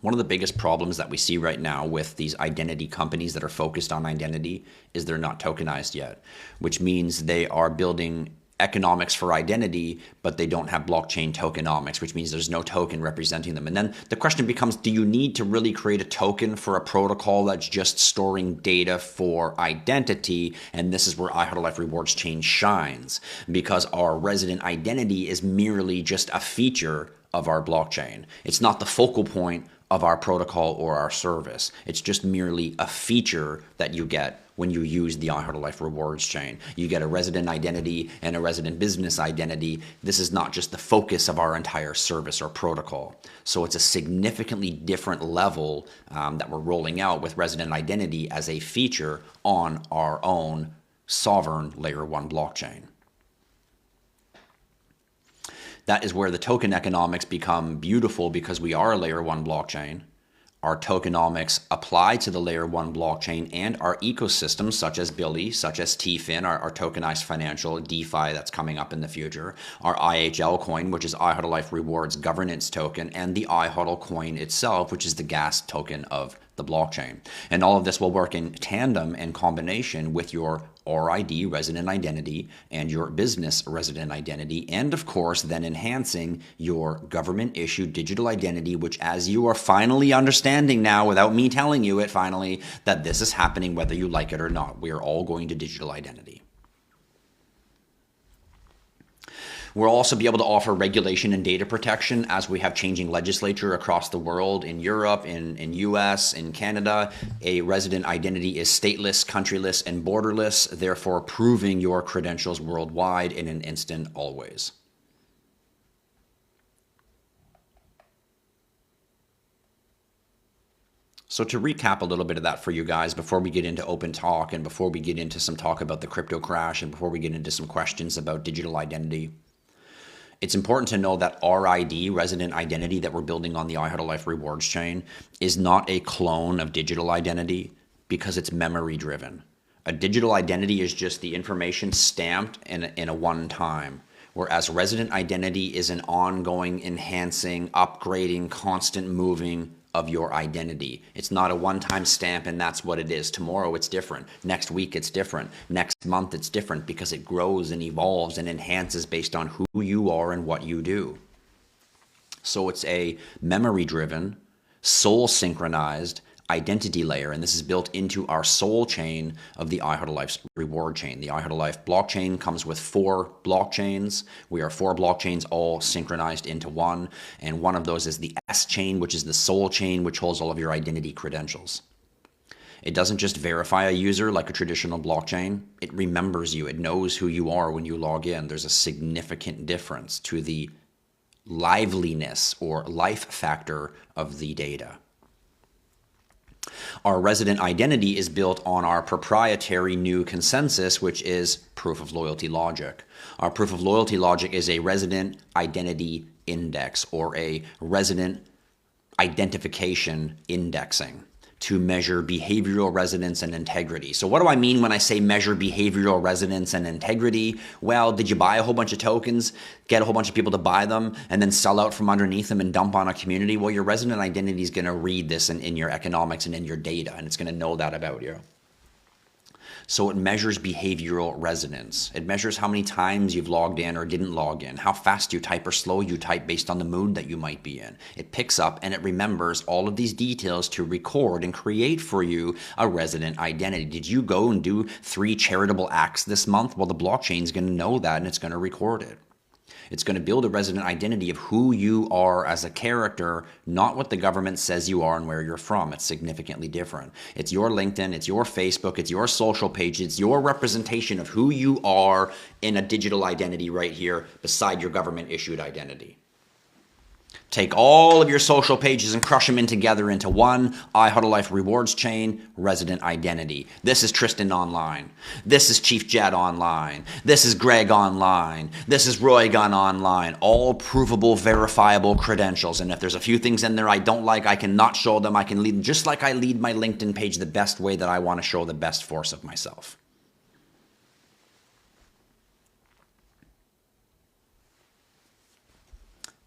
One of the biggest problems that we see right now with these identity companies that are focused on identity is they're not tokenized yet, which means they are building economics for identity, but they don't have blockchain tokenomics, which means there's no token representing them. And then the question becomes, do you need to really create a token for a protocol that's just storing data for identity? And this is where IHodlLife Rewards Chain shines, because our resident identity is merely just a feature of our blockchain. It's not the focal point of our protocol or our service. It's just merely a feature that you get when you use the IHodlLife Rewards Chain. You get a resident identity and a resident business identity. This is not just the focus of our entire service or protocol. So it's a significantly different level that we're rolling out with resident identity as a feature on our own sovereign layer 1 blockchain. That is where the token economics become beautiful, because we are a layer 1 blockchain. Our tokenomics apply to the layer 1 blockchain and our ecosystems such as Billy, such as TFIN, our tokenized financial DeFi that's coming up in the future, our IHL coin, which is IHodlLife Rewards governance token, and the IHodl coin itself, which is the gas token of the blockchain. And all of this will work in tandem and combination with your RID resident identity and your business resident identity, and of course then enhancing your government issued digital identity, which, as you are finally understanding now without me telling you it finally, that this is happening whether you like it or not. We are all going to digital identity. We'll also be able to offer regulation and data protection as we have changing legislature across the world, in Europe, in US, in Canada. A resident identity is stateless, countryless, and borderless, therefore proving your credentials worldwide in an instant always. So to recap a little bit of that for you guys before we get into open talk and before we get into some talk about the crypto crash and before we get into some questions about digital identity, it's important to know that RID, resident identity, that we're building on the IHodlLife Rewards Chain is not a clone of digital identity, because it's memory driven. A digital identity is just the information stamped in a one time, Whereas resident identity is an ongoing, enhancing, upgrading, constant moving of your identity. It's not a one-time stamp and that's what it is. Tomorrow it's different. Next week it's different. Next month it's different because it grows and evolves and enhances based on who you are and what you do. So it's a memory-driven, soul-synchronized identity layer, and this is built into our soul chain of the IHodlLife's reward chain. The IHodlLife blockchain comes with 4 blockchains. We are 4 blockchains all synchronized into one, and one of those is the S chain, which is the soul chain, which holds all of your identity credentials. It doesn't just verify a user like a traditional blockchain. It remembers you. It knows who you are when you log in. There's a significant difference to the liveliness or life factor of the data. Our resident identity is built on our proprietary new consensus, which is proof of loyalty logic. Our proof of loyalty logic is a resident identity index or a resident identification indexing to measure behavioral resonance and integrity. So what do I mean when I say measure behavioral resonance and integrity? Well, did you buy a whole bunch of tokens, get a whole bunch of people to buy them, and then sell out from underneath them and dump on a community? Well, your resident identity is going to read this in your economics and in your data, and it's going to know that about you. So it measures behavioral resonance. It measures how many times you've logged in or didn't log in, how fast you type or slow you type based on the mood that you might be in. It picks up and it remembers all of these details to record and create for you a resident identity. Did you go and do 3 charitable acts this month? Well, the blockchain is going to know that and it's going to record it. It's going to build a resident identity of who you are as a character, not what the government says you are and where you're from. It's significantly different. It's your LinkedIn, it's your Facebook, it's your social page, it's your representation of who you are in a digital identity right here beside your government-issued identity. Take all of your social pages and crush them in together into one IHodlLife rewards chain resident identity. This is Tristan online. This is Chief Jed online. This is Greg online. This is Roy Gunn online. All provable, verifiable credentials. And if there's a few things in there I don't like, I cannot show them. I can lead, just like I lead my LinkedIn page the best way that I want to show the best force of myself.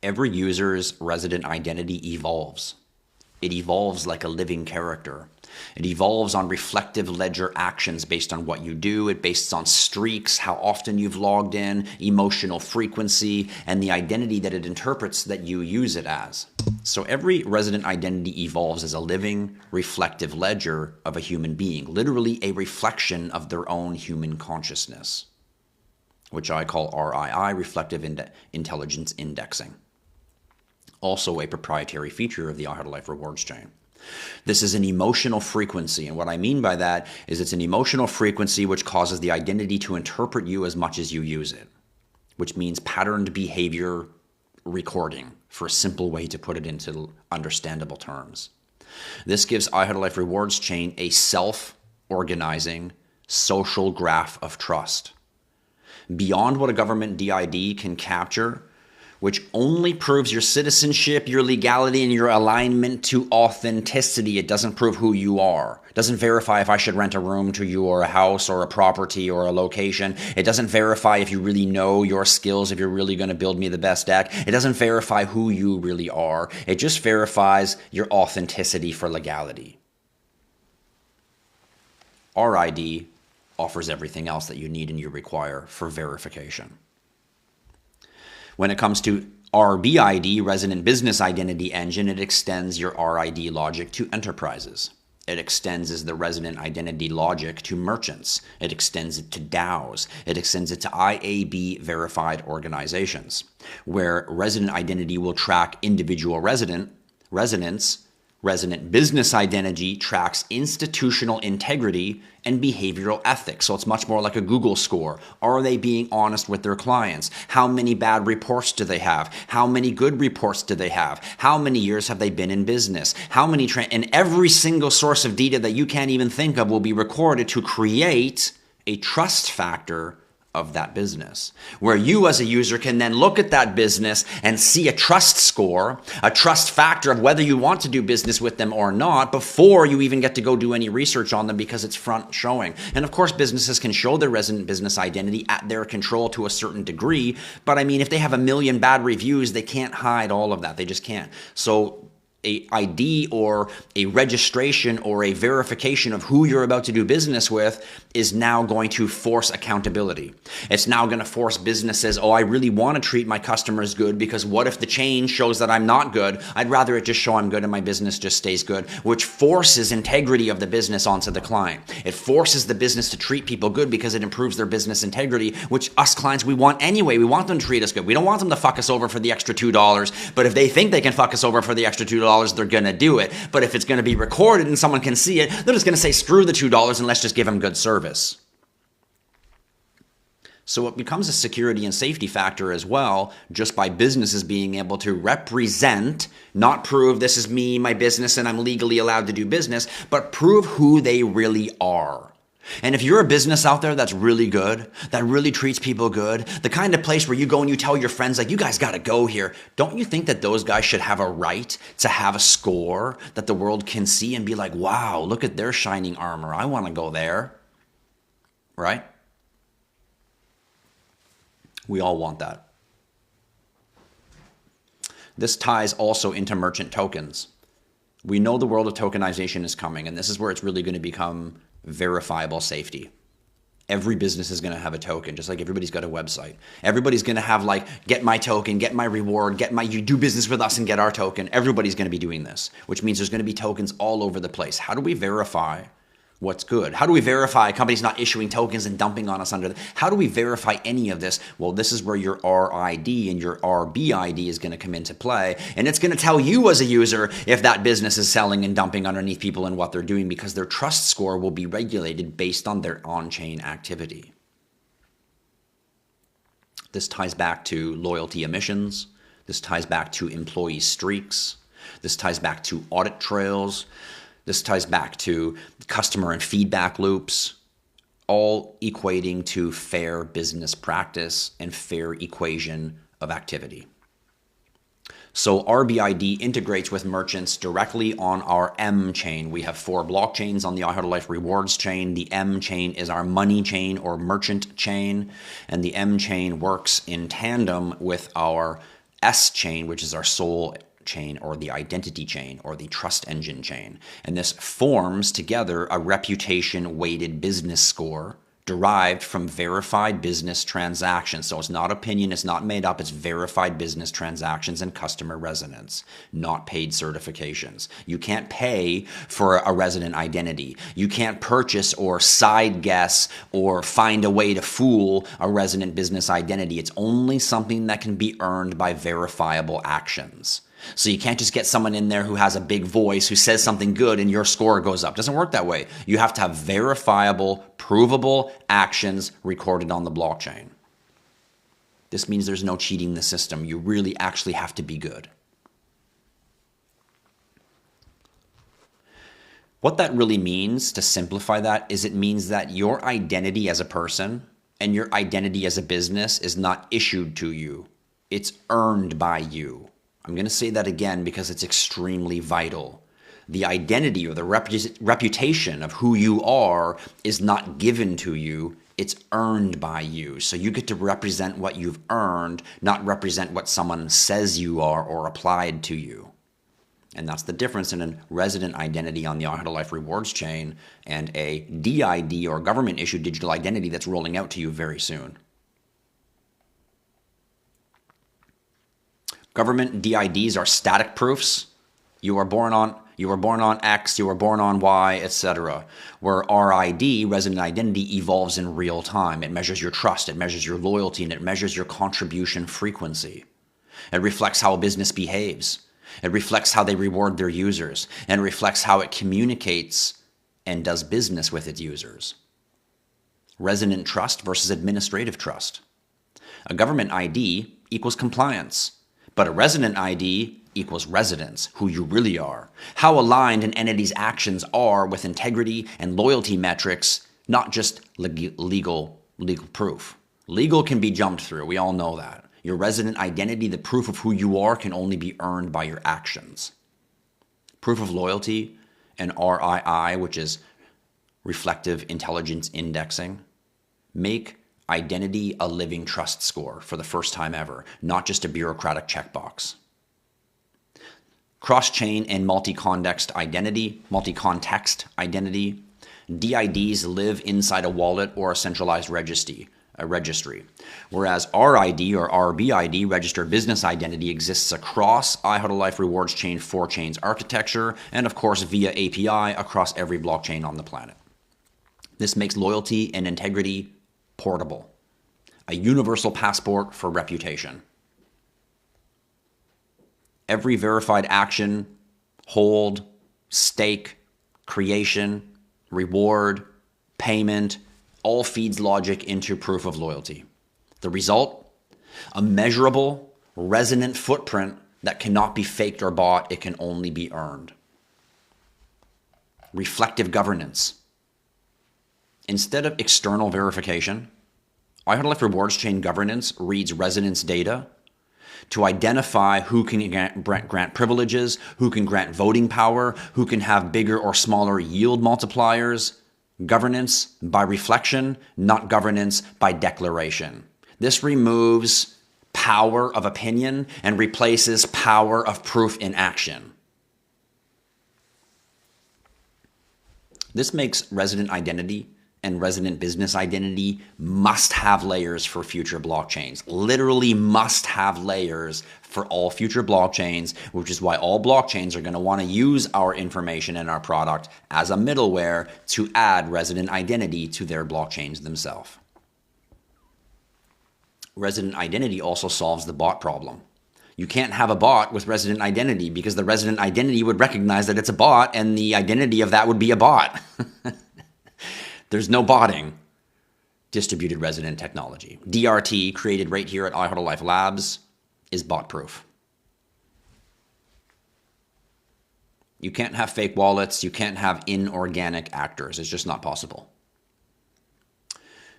Every user's resident identity evolves. It evolves like a living character. It evolves on reflective ledger actions based on what you do. It based on streaks, how often you've logged in, emotional frequency, and the identity that it interprets that you use it as. So every resident identity evolves as a living, reflective ledger of a human being, literally a reflection of their own human consciousness, which I call RII, Reflective Intelligence Indexing. Also a proprietary feature of the IHodlLife rewards chain. This is an emotional frequency, and what I mean by that is it's an emotional frequency which causes the identity to interpret you as much as you use it, which means patterned behavior recording, for a simple way to put it into understandable terms. This gives IHodlLife rewards chain a self-organizing social graph of trust. Beyond what a government DID can capture, which only proves your citizenship, your legality, and your alignment to authenticity. It doesn't prove who you are. It doesn't verify if I should rent a room to you or a house or a property or a location. It doesn't verify if you really know your skills, if you're really going to build me the best deck. It doesn't verify who you really are. It just verifies your authenticity for legality. RID offers everything else that you need and you require for verification. When it comes to RBID, Resident Business Identity Engine, it extends your RID logic to enterprises. It extends as the resident identity logic to merchants. It extends it to DAOs. It extends it to IAB verified organizations, where resident identity will track individual residents. Resident business identity tracks institutional integrity and behavioral ethics. So it's much more like a Google score. Are they being honest with their clients? How many bad reports do they have? How many good reports do they have? How many years have they been in business? How many and every single source of data that you can't even think of will be recorded to create a trust factor of that business, where you as a user can then look at that business and see a trust score, a trust factor of whether you want to do business with them or not before you even get to go do any research on them, because it's front showing. And of course, businesses can show their resident business identity at their control to a certain degree, but I mean, if they have a million bad reviews, they can't hide all of that. They just can't. So a ID or a registration or a verification of who you're about to do business with is now going to force accountability. It's now going to force businesses, oh, I really want to treat my customers good, because what if the change shows that I'm not good? I'd rather it just show I'm good and my business just stays good, which forces integrity of the business onto the client. It forces the business to treat people good because it improves their business integrity, which us clients, we want anyway. We want them to treat us good. We don't want them to fuck us over for the extra $2, but if they think they can fuck us over for the extra $2, they're going to do it. But if it's going to be recorded and someone can see it, they're just going to say, screw the $2 and let's just give them good service. So it becomes a security and safety factor as well, just by businesses being able to represent, not prove this is me, my business, and I'm legally allowed to do business, but prove who they really are. And if you're a business out there that's really good, that really treats people good, the kind of place where you go and you tell your friends, like, you guys got to go here, don't you think that those guys should have a right to have a score that the world can see and be like, wow, look at their shining armor, I want to go there, right? We all want that. This ties also into merchant tokens. We know the world of tokenization is coming, and this is where it's really going to become verifiable safety. Every business is going to have a token, just like everybody's got a website. Everybody's going to have, like, get my token, get my reward, you do business with us and get our token. Everybody's going to be doing this, which means there's going to be tokens all over the place. How do we verify what's good? How do we verify companies not issuing tokens and dumping on us how do we verify any of this? Well, this is where your RID and your RBID is going to come into play. And it's going to tell you as a user if that business is selling and dumping underneath people and what they're doing, because their trust score will be regulated based on their on-chain activity. This ties back to loyalty emissions. This ties back to employee streaks. This ties back to audit trails. This ties back to customer and feedback loops, all equating to fair business practice and fair equation of activity. So RBID integrates with merchants directly on our M chain. We have 4 blockchains on the IHodlLife rewards chain. The M chain is our money chain or merchant chain, and the M chain works in tandem with our S chain, which is our soul chain or the identity chain or the trust engine chain. And this forms together a reputation weighted business score derived from verified business transactions. So it's not opinion, it's not made up, it's verified business transactions and customer resonance, not paid certifications. You can't pay for a resident identity. You can't purchase or side guess or find a way to fool a resident business identity. It's only something that can be earned by verifiable actions. So you can't just get someone in there who has a big voice, who says something good and your score goes up. It doesn't work that way. You have to have verifiable, provable actions recorded on the blockchain. This means there's no cheating the system. You really actually have to be good. What that really means, to simplify that, is it means that your identity as a person and your identity as a business is not issued to you. It's earned by you. I'm going to say that again because it's extremely vital. The identity or the reputation of who you are is not given to you, it's earned by you. So you get to represent what you've earned, not represent what someone says you are or applied to you. And that's the difference in a resident identity on the IHodlLife rewards chain and a DID or government-issued digital identity that's rolling out to you very soon. Government DIDs are static proofs. You were born on X, you were born on Y, etc. Where RID, resident identity, evolves in real time. It measures your trust, it measures your loyalty, and it measures your contribution frequency. It reflects how a business behaves. It reflects how they reward their users, and it reflects how it communicates and does business with its users. Resident trust versus administrative trust. A government ID equals compliance. But a resident ID equals residence, who you really are. How aligned an entity's actions are with integrity and loyalty metrics, not just legal proof. Legal can be jumped through. We all know that. Your resident identity, the proof of who you are, can only be earned by your actions. Proof of loyalty and RII, which is reflective intelligence indexing, make identity a living trust score for the first time ever, not just a bureaucratic checkbox. Cross-chain and multi-context identity, DIDs live inside a wallet or a centralized registry, whereas RID or RBID, registered business identity, exists across IHodlLife rewards chain 4 chains architecture and of course via API across every blockchain on the planet. This makes loyalty and integrity portable, a universal passport for reputation. Every verified action, hold, stake, creation, reward, payment, all feeds logic into proof of loyalty. The result? A measurable, resonant footprint that cannot be faked or bought. It can only be earned. Reflective governance. Instead of external verification, IHodlLife rewards chain governance reads resonance data to identify who can grant privileges, who can grant voting power, who can have bigger or smaller yield multipliers. Governance by reflection, not governance by declaration. This removes power of opinion and replaces power of proof in action. This makes resident identity and resident business identity must-have layers for future blockchains. Literally must-have layers for all future blockchains, which is why all blockchains are going to want to use our information and our product as a middleware to add resident identity to their blockchains themselves. Resident identity also solves the bot problem. You can't have a bot with resident identity because the resident identity would recognize that it's a bot and the identity of that would be a bot. There's no botting distributed resident technology. DRT, created right here at IHodlLife Labs, is bot proof. You can't have fake wallets. You can't have inorganic actors. It's just not possible.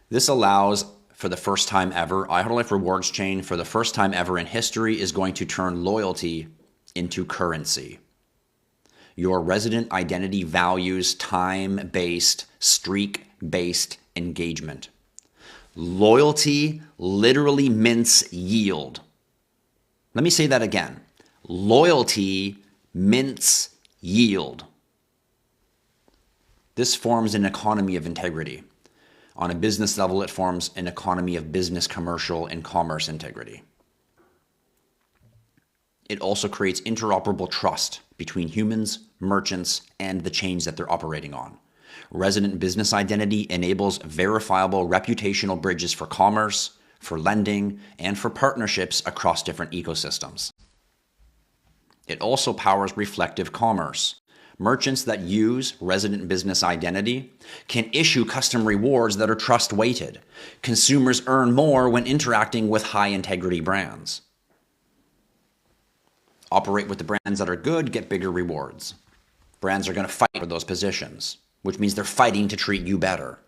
This allows, for the first time ever, IHodlLife rewards chain for the first time ever in history is going to turn loyalty into currency. Your resident identity values time-based, streak-based engagement. Loyalty literally mints yield. Let me say that again. Loyalty mints yield. This forms an economy of integrity. On a business level, it forms an economy of business, commercial, and commerce integrity. It also creates interoperable trust between humans, merchants, and the chains that they're operating on. Resident business identity enables verifiable reputational bridges for commerce, for lending, and for partnerships across different ecosystems. It also powers reflective commerce. Merchants that use resident business identity can issue custom rewards that are trust-weighted. Consumers earn more when interacting with high-integrity brands. Operate with the brands that are good, get bigger rewards. Brands are going to fight for those positions, which means they're fighting to treat you better.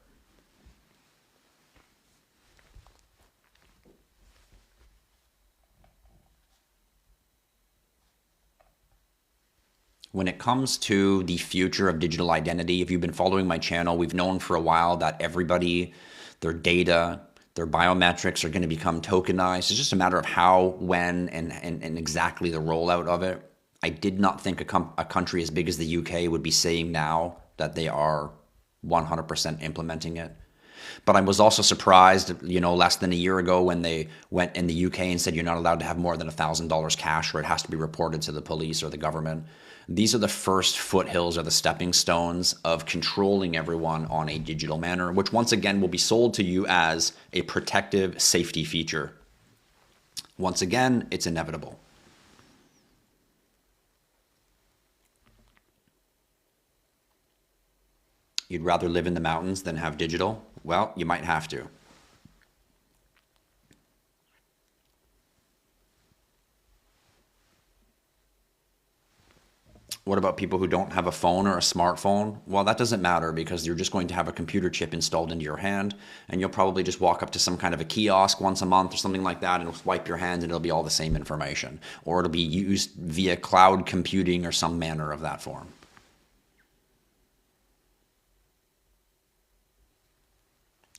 When it comes to the future of digital identity, if you've been following my channel, we've known for a while that everybody, their data, their biometrics are going to become tokenized. It's just a matter of how, when, and exactly the rollout of it. I did not think a country as big as the UK would be saying now that they are 100% implementing it. But I was also surprised, less than a year ago when they went in the UK and said you're not allowed to have more than $1,000 cash or it has to be reported to the police or the government. These are the first foothills or the stepping stones of controlling everyone on a digital manner, which once again will be sold to you as a protective safety feature. Once again, it's inevitable. You'd rather live in the mountains than have digital? Well, you might have to. What about people who don't have a phone or a smartphone? Well, that doesn't matter because you're just going to have a computer chip installed into your hand, and you'll probably just walk up to some kind of a kiosk once a month or something like that and swipe your hand and it'll be all the same information. Or it'll be used via cloud computing or some manner of that form.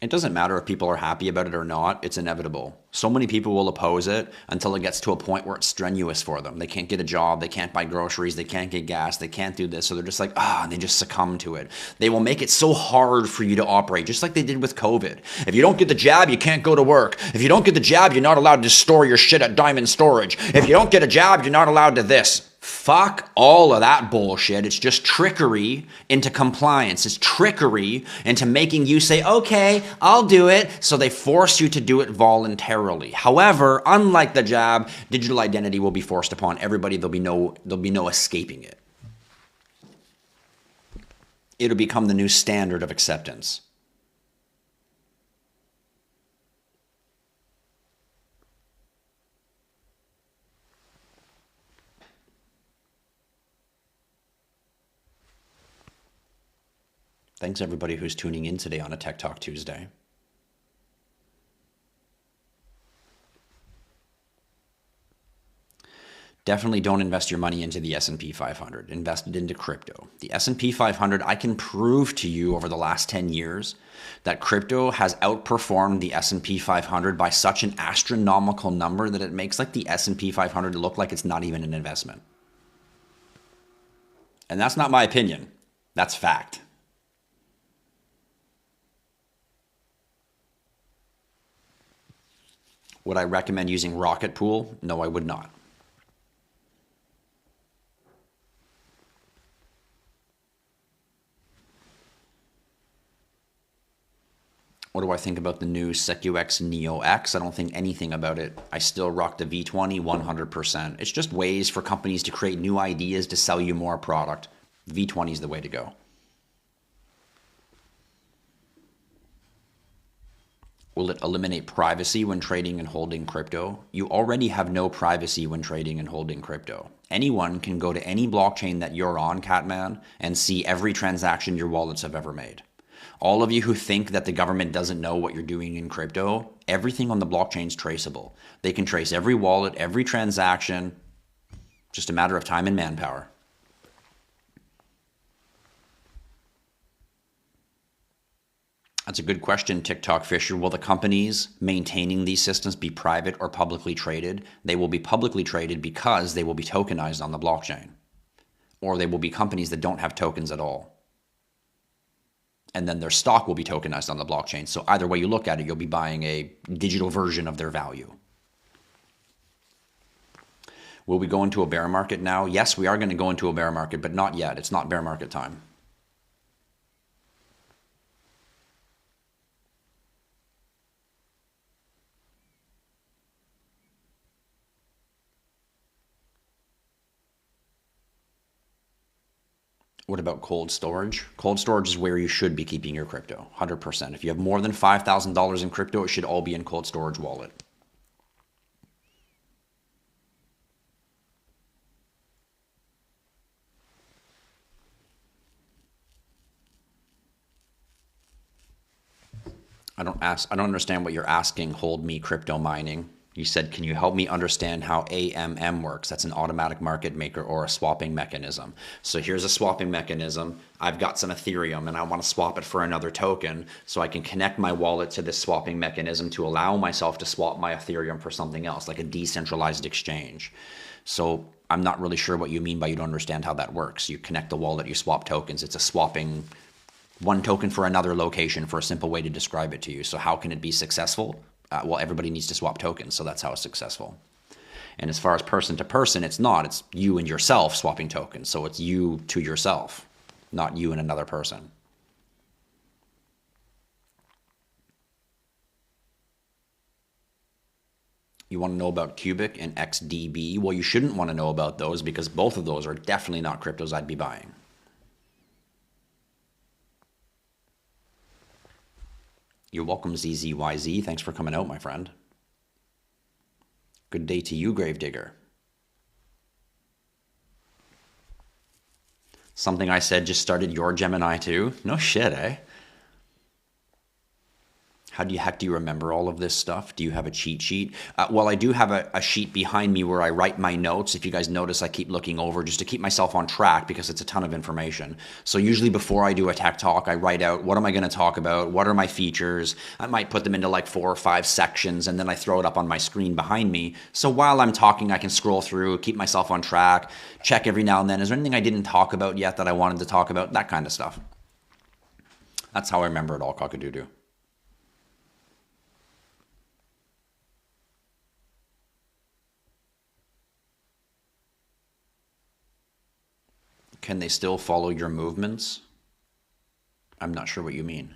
It doesn't matter if people are happy about it or not. It's inevitable. So many people will oppose it until it gets to a point where it's strenuous for them. They can't get a job. They can't buy groceries. They can't get gas. They can't do this. So they're just like, and they just succumb to it. They will make it so hard for you to operate, just like they did with COVID. If you don't get the jab, you can't go to work. If you don't get the jab, you're not allowed to store your shit at Diamond Storage. If you don't get a jab, you're not allowed to this. Fuck all of that bullshit. It's just trickery into compliance. It's trickery into making you say, okay, I'll do it. So they force you to do it voluntarily. However, unlike the jab, digital identity will be forced upon everybody. There'll be no escaping it. It'll become the new standard of acceptance. Thanks everybody who's tuning in today on a Tech Talk Tuesday. Definitely don't invest your money into the S&P 500. Invest it into crypto. The S&P 500, I can prove to you over the last 10 years that crypto has outperformed the S&P 500 by such an astronomical number that it makes like the S&P 500 look like it's not even an investment. And that's not my opinion. That's fact. Would I recommend using Rocket Pool? No, I would not. What do I think about the new SecuX Neo X? I don't think anything about it. I still rock the V20 100%. It's just ways for companies to create new ideas to sell you more product. V20 is the way to go. Will it eliminate privacy when trading and holding crypto? You already have no privacy when trading and holding crypto. Anyone can go to any blockchain that you're on, Catman, and see every transaction your wallets have ever made. All of you who think that the government doesn't know what you're doing in crypto, everything on the blockchain is traceable. They can trace every wallet, every transaction, just a matter of time and manpower. That's a good question, TikTok Fisher. Will the companies maintaining these systems be private or publicly traded? They will be publicly traded because they will be tokenized on the blockchain. Or they will be companies that don't have tokens at all. And then their stock will be tokenized on the blockchain. So either way you look at it, you'll be buying a digital version of their value. Will we go into a bear market now? Yes, we are going to go into a bear market, but not yet. It's not bear market time. What about cold storage? Cold storage is where you should be keeping your crypto, 100%. If you have more than $5,000 in crypto, it should all be in cold storage wallet. I don't understand what you're asking, hold me crypto mining. You said, can you help me understand how AMM works? That's an automatic market maker or a swapping mechanism. So here's a swapping mechanism. I've got some Ethereum and I want to swap it for another token so I can connect my wallet to this swapping mechanism to allow myself to swap my Ethereum for something else, like a decentralized exchange. So I'm not really sure what you mean by you don't understand how that works. You connect the wallet, you swap tokens. It's a swapping one token for another location for a simple way to describe it to you. So how can it be successful? Well, everybody needs to swap tokens, so that's how it's successful. And as far as person to person, it's not. It's you and yourself swapping tokens. So it's you to yourself, not you and another person. You want to know about Cubic and XDB? Well, you shouldn't want to know about those because both of those are definitely not cryptos I'd be buying. You're welcome, ZZYZ. Thanks for coming out, my friend. Good day to you, Gravedigger. Something I said just started your Gemini too? No shit, eh? How do you remember all of this stuff? Do you have a cheat sheet? Well, I do have a sheet behind me where I write my notes. If you guys notice, I keep looking over just to keep myself on track because it's a ton of information. So usually before I do a tech talk, I write out what am I going to talk about? What are my features? I might put them into like 4 or 5 sections and then I throw it up on my screen behind me. So while I'm talking, I can scroll through, keep myself on track, check every now and then. Is there anything I didn't talk about yet that I wanted to talk about? That kind of stuff. That's how I remember it all, cock-a-doodle. Can they still follow your movements? I'm not sure what you mean.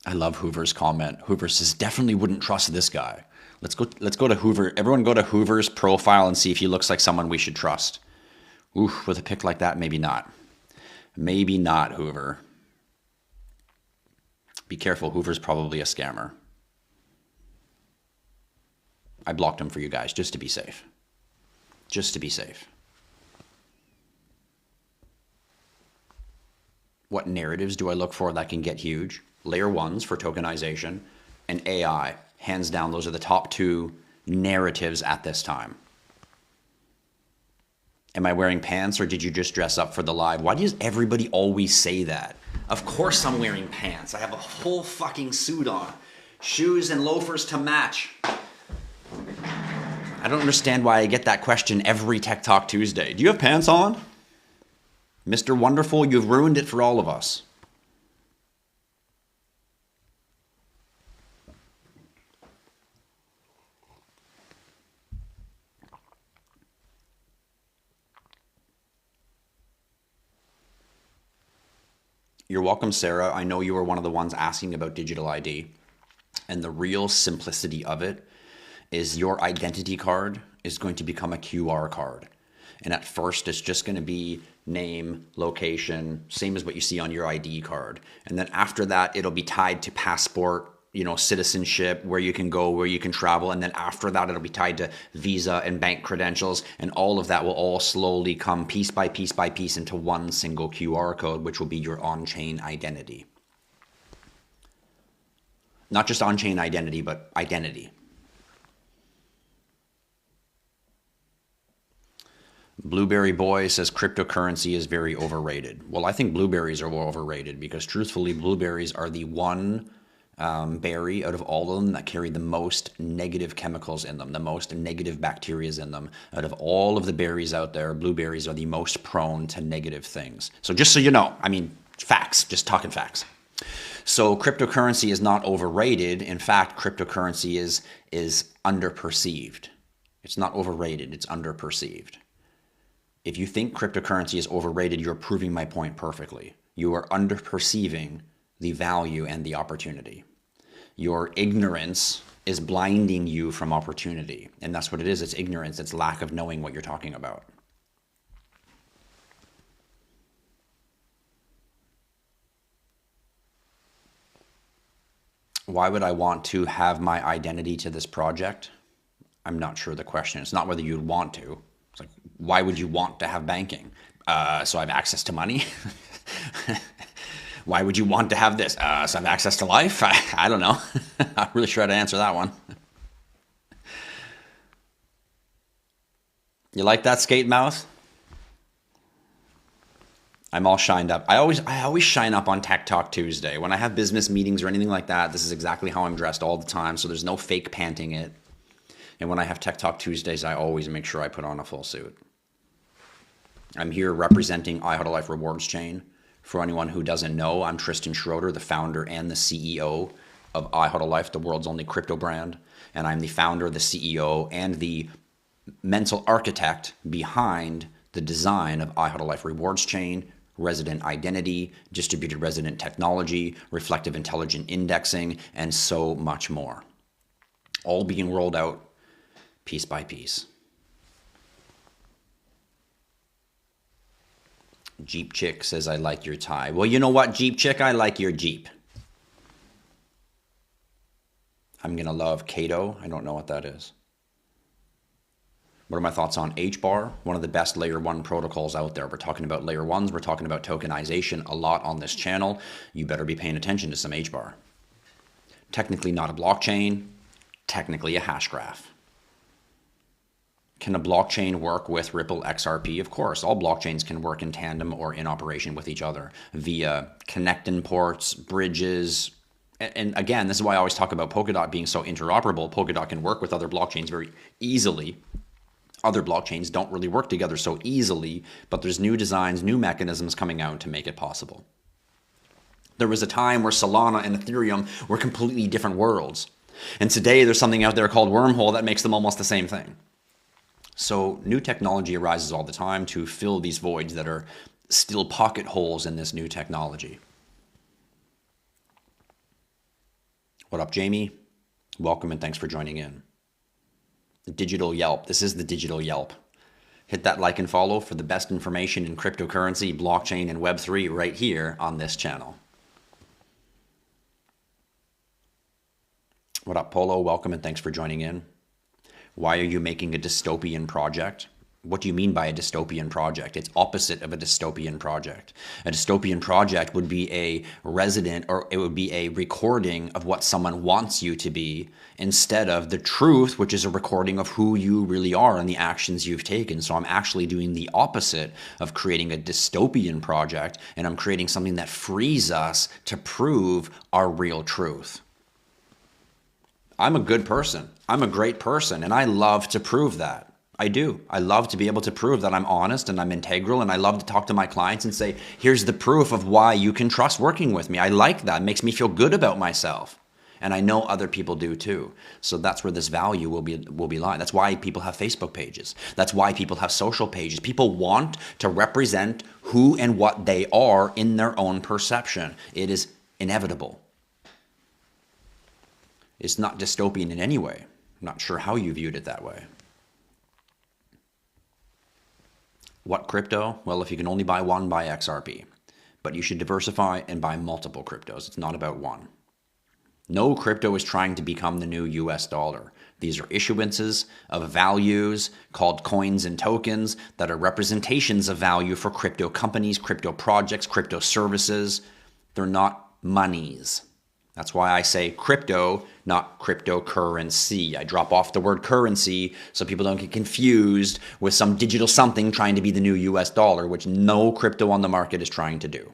I love Hoover's comment. Hoover says, definitely wouldn't trust this guy. Let's go to Hoover. Everyone go to Hoover's profile and see if he looks like someone we should trust. Oof, with a pick like that, maybe not. Maybe not, Hoover. Be careful, Hoover's probably a scammer. I blocked him for you guys, just to be safe. Just to be safe. What narratives do I look for that can get huge? Layer 1s for tokenization and AI. Hands down, those are the top 2 narratives at this time. Am I wearing pants or did you just dress up for the live? Why does everybody always say that? Of course I'm wearing pants. I have a whole fucking suit on. Shoes and loafers to match. I don't understand why I get that question every Tech Talk Tuesday. Do you have pants on? Mr. Wonderful, you've ruined it for all of us. You're welcome, Sarah. I know you were one of the ones asking about digital ID. And the real simplicity of it is your identity card is going to become a QR card. And at first, it's just going to be name, location, same as what you see on your ID card. And then after that, it'll be tied to passport, citizenship, where you can go, where you can travel. And then after that, it'll be tied to Visa and bank credentials. And all of that will all slowly come piece by piece by piece into one single QR code, which will be your on-chain identity. Not just on-chain identity, but identity. Blueberry Boy says cryptocurrency is very overrated. Well, I think blueberries are overrated because truthfully, blueberries are the one berry out of all of them that carry the most negative chemicals in them, the most negative bacteria in them. Out of all of the berries out there, blueberries are the most prone to negative things. So just so you know, facts, just talking facts. So cryptocurrency is not overrated. In fact, cryptocurrency is underperceived. It's not overrated, it's underperceived. If you think cryptocurrency is overrated, you're proving my point perfectly. You are underperceiving the value and the opportunity. Your ignorance is blinding you from opportunity. And that's what it is. It's ignorance. It's lack of knowing what you're talking about. Why would I want to have my identity to this project? I'm not sure the question. It's not whether you'd want to. It's like, why would you want to have banking? So I have access to money? Why would you want to have this? So I have access to life? I don't know. I'm not really sure how to answer that one. You like that, skate mouth? I'm all shined up. I always shine up on Tech Talk Tuesday. When I have business meetings or anything like that, this is exactly how I'm dressed all the time, so there's no fake panting it. And when I have Tech Talk Tuesdays, I always make sure I put on a full suit. I'm here representing IHodlLife Rewards Chain. For anyone who doesn't know, I'm Tristan Schroeder, the founder and the CEO of IHodlLife, the world's only crypto brand. And I'm the founder, the CEO, and the mental architect behind the design of IHodlLife Rewards Chain, resident identity, distributed resident technology, reflective intelligent indexing, and so much more. All being rolled out piece by piece. Jeep Chick says, I like your tie. Well, you know what, Jeep Chick? I like your Jeep. I'm going to love Cato. I don't know what that is. What are my thoughts on HBAR? One of the best layer 1 protocols out there. We're talking about layer 1s. We're talking about tokenization a lot on this channel. You better be paying attention to some HBAR. Technically not a blockchain. Technically a hash graph. Can a blockchain work with Ripple XRP? Of course, all blockchains can work in tandem or in operation with each other via connecting ports, bridges. And again, this is why I always talk about Polkadot being so interoperable. Polkadot can work with other blockchains very easily. Other blockchains don't really work together so easily, but there's new designs, new mechanisms coming out to make it possible. There was a time where Solana and Ethereum were completely different worlds. And today there's something out there called Wormhole that makes them almost the same thing. So new technology arises all the time to fill these voids that are still pocket holes in this new technology. What up, Jamie? Welcome and thanks for joining in. The digital Yelp. This is the digital Yelp. Hit that like and follow for the best information in cryptocurrency, blockchain, and Web3 right here on this channel. What up, Polo? Welcome and thanks for joining in. Why are you making a dystopian project? What do you mean by a dystopian project? It's opposite of a dystopian project. A dystopian project would be a resident, or it would be a recording of what someone wants you to be instead of the truth, which is a recording of who you really are and the actions you've taken. So I'm actually doing the opposite of creating a dystopian project, and I'm creating something that frees us to prove our real truth. I'm a good person. I'm a great person, and I love to prove that. I do. I love to be able to prove that I'm honest and I'm integral, and I love to talk to my clients and say, here's the proof of why you can trust working with me. I like that. It makes me feel good about myself. And I know other people do too. So that's where this value will be lying. That's why people have Facebook pages. That's why people have social pages. People want to represent who and what they are in their own perception. It is inevitable. It's not dystopian in any way. I'm not sure how you viewed it that way. What crypto? Well, if you can only buy one, buy XRP. But you should diversify and buy multiple cryptos. It's not about one. No crypto is trying to become the new US dollar. These are issuances of values called coins and tokens that are representations of value for crypto companies, crypto projects, crypto services. They're not monies. That's why I say crypto, not cryptocurrency. I drop off the word currency so people don't get confused with some digital something trying to be the new US dollar, which no crypto on the market is trying to do.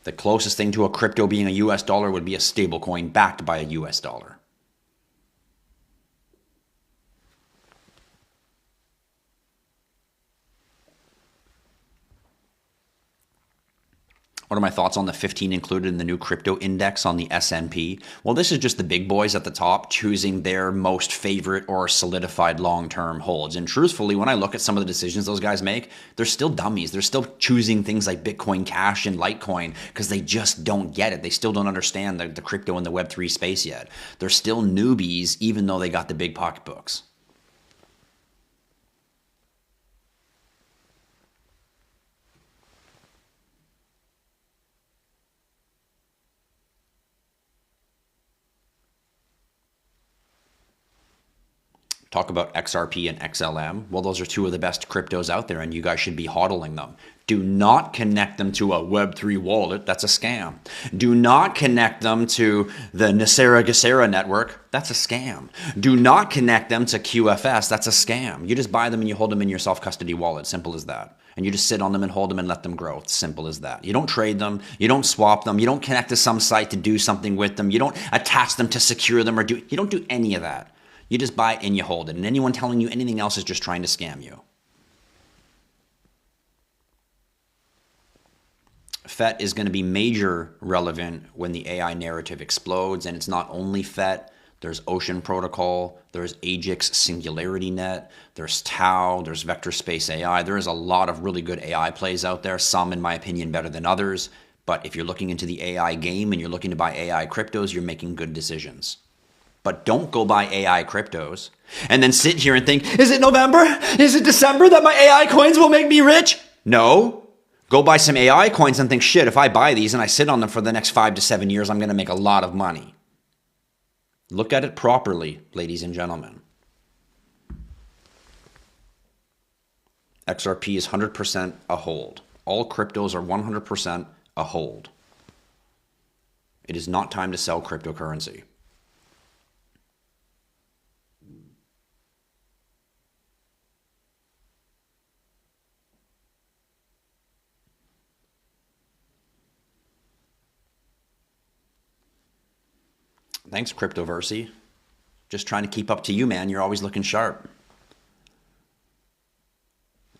The closest thing to a crypto being a US dollar would be a stablecoin backed by a US dollar. What are my thoughts on the 15 included in the new crypto index on the S&P? Well, this is just the big boys at the top choosing their most favorite or solidified long-term holds. And truthfully, when I look at some of the decisions those guys make, they're still dummies. They're still choosing things like Bitcoin Cash and Litecoin because they just don't get it. They still don't understand the crypto and the Web3 space yet. They're still newbies, even though they got the big pocketbooks. Talk about XRP and XLM. Well, those are two of the best cryptos out there, and you guys should be hodling them. Do not connect them to a Web3 wallet. That's a scam. Do not connect them to the Nicera Gesera network. That's a scam. Do not connect them to QFS. That's a scam. You just buy them and you hold them in your self-custody wallet. Simple as that. And you just sit on them and hold them and let them grow. It's simple as that. You don't trade them. You don't swap them. You don't connect to some site to do something with them. You don't attach them to secure them you don't do any of that. You just buy it and you hold it. And anyone telling you anything else is just trying to scam you. FET is going to be major relevant when the AI narrative explodes. And it's not only FET. There's Ocean Protocol. There's AGIX Singularity Net. There's Tau. There's Vector Space AI. There is a lot of really good AI plays out there. Some, in my opinion, better than others. But if you're looking into the AI game and you're looking to buy AI cryptos, you're making good decisions. But don't go buy AI cryptos and then sit here and think, is it November? Is it December that my AI coins will make me rich? No, Go buy some AI coins and think, shit, if I buy these and I sit on them for the next 5 to 7 years, I'm going to make a lot of money. Look at it properly, ladies and gentlemen. XRP is 100% a hold. All cryptos are 100% a hold. It is not time to sell cryptocurrency. Thanks, Cryptoversy. Just trying to keep up to you, man. You're always looking sharp.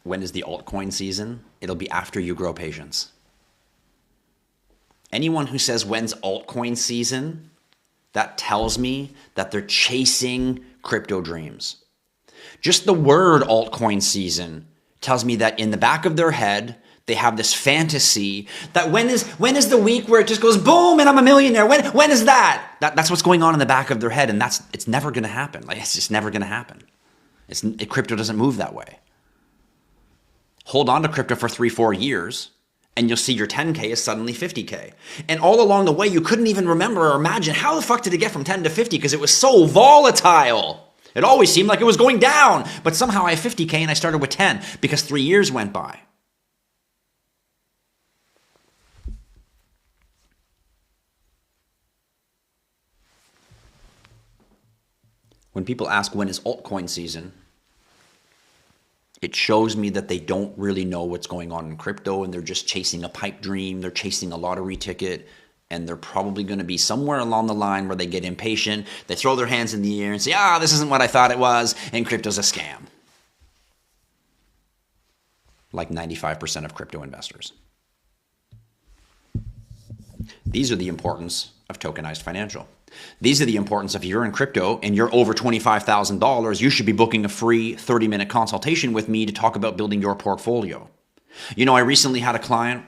When is the altcoin season? It'll be after you grow patience. Anyone who says when's altcoin season, that tells me that they're chasing crypto dreams. Just the word altcoin season tells me that in the back of their head, they have this fantasy that when is the week where it just goes boom and I'm a millionaire? When is that? That's what's going on in the back of their head, and it's never going to happen. Like, it's just never going to happen. Crypto doesn't move that way. Hold on to crypto for 3-4 years, and you'll see your 10K is suddenly 50K. And all along the way, you couldn't even remember or imagine how the fuck did it get from 10 to 50 because it was so volatile. It always seemed like it was going down, but somehow I have 50K and I started with 10 because 3 years went by. When people ask when is altcoin season, it shows me that they don't really know what's going on in crypto and they're just chasing a pipe dream, they're chasing a lottery ticket, and they're probably going to be somewhere along the line where they get impatient, they throw their hands in the air and say, this isn't what I thought it was, and crypto's a scam. Like 95% of crypto investors. These are the importance of tokenized financial. These are the importance of if you're in crypto and you're over $25,000, you should be booking a free 30-minute consultation with me to talk about building your portfolio. You know, I recently had a client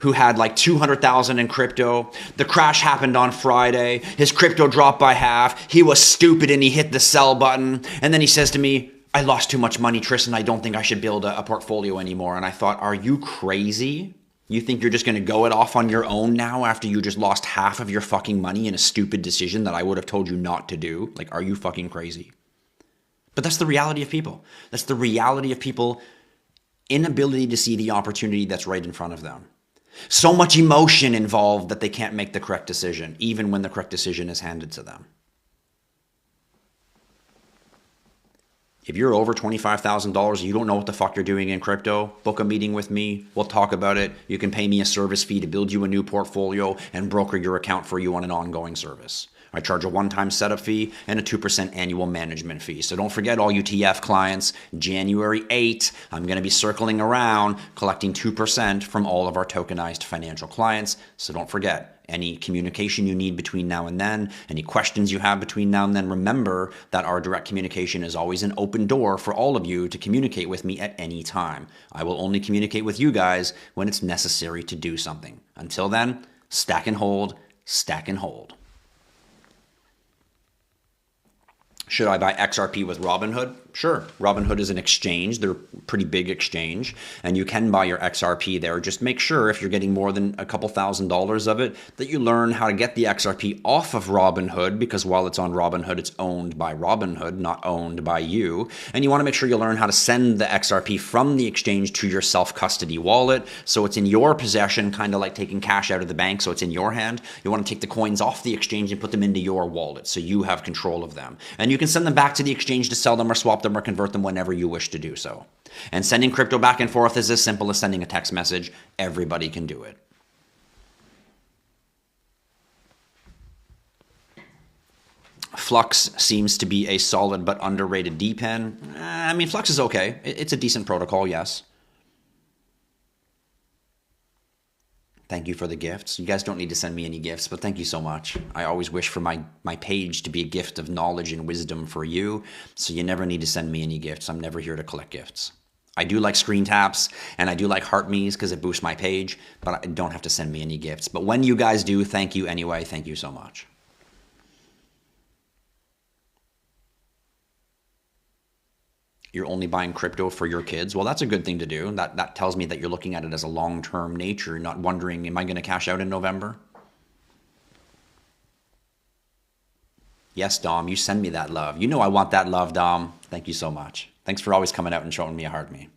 who had like 200,000 in crypto. The crash happened on Friday. His crypto dropped by half. He was stupid and he hit the sell button. And then he says to me, I lost too much money, Tristan. I don't think I should build a portfolio anymore. And I thought, are you crazy? You think you're just going to go it off on your own now after you just lost half of your fucking money in a stupid decision that I would have told you not to do? Like, are you fucking crazy? But that's the reality of people. That's the reality of people inability to see the opportunity that's right in front of them. So much emotion involved that they can't make the correct decision, even when the correct decision is handed to them. If you're over $25,000, you don't know what the fuck you're doing in crypto, book a meeting with me. We'll talk about it. You can pay me a service fee to build you a new portfolio and broker your account for you on an ongoing service. I charge a one-time setup fee and a 2% annual management fee. So don't forget, all UTF clients, January 8th, I'm going to be circling around collecting 2% from all of our tokenized financial clients. So don't forget, any communication you need between now and then, any questions you have between now and then, remember that our direct communication is always an open door for all of you to communicate with me at any time. I will only communicate with you guys when it's necessary to do something. Until then, stack and hold, stack and hold. Should I buy XRP with Robinhood? Sure. Robinhood is an exchange. They're a pretty big exchange, and you can buy your XRP there. Just make sure if you're getting more than a couple $1,000s of it, that you learn how to get the XRP off of Robinhood, because while it's on Robinhood, it's owned by Robinhood, not owned by you. And you want to make sure you learn how to send the XRP from the exchange to your self-custody wallet, so it's in your possession, kind of like taking cash out of the bank, so it's in your hand. You want to take the coins off the exchange and put them into your wallet, so you have control of them. And you can send them back to the exchange to sell them or swap them or convert them whenever you wish to do so. And sending crypto back and forth is as simple as sending a text message. Everybody can do it. Flux seems to be a solid but underrated DPEN. I mean, Flux is okay. It's a decent protocol, yes. Thank you for the gifts. You guys don't need to send me any gifts, but thank you so much. I always wish for my page to be a gift of knowledge and wisdom for you, so you never need to send me any gifts. I'm never here to collect gifts. I do like screen taps, and I do like heart me's because it boosts my page, but I don't have to send me any gifts. But when you guys do, thank you anyway. Thank you so much. You're only buying crypto for your kids. Well, that's a good thing to do. That tells me that you're looking at it as a long-term nature, not wondering, am I going to cash out in November? Yes, Dom, you send me that love. You know I want that love, Dom. Thank you so much. Thanks for always coming out and showing me a hard me.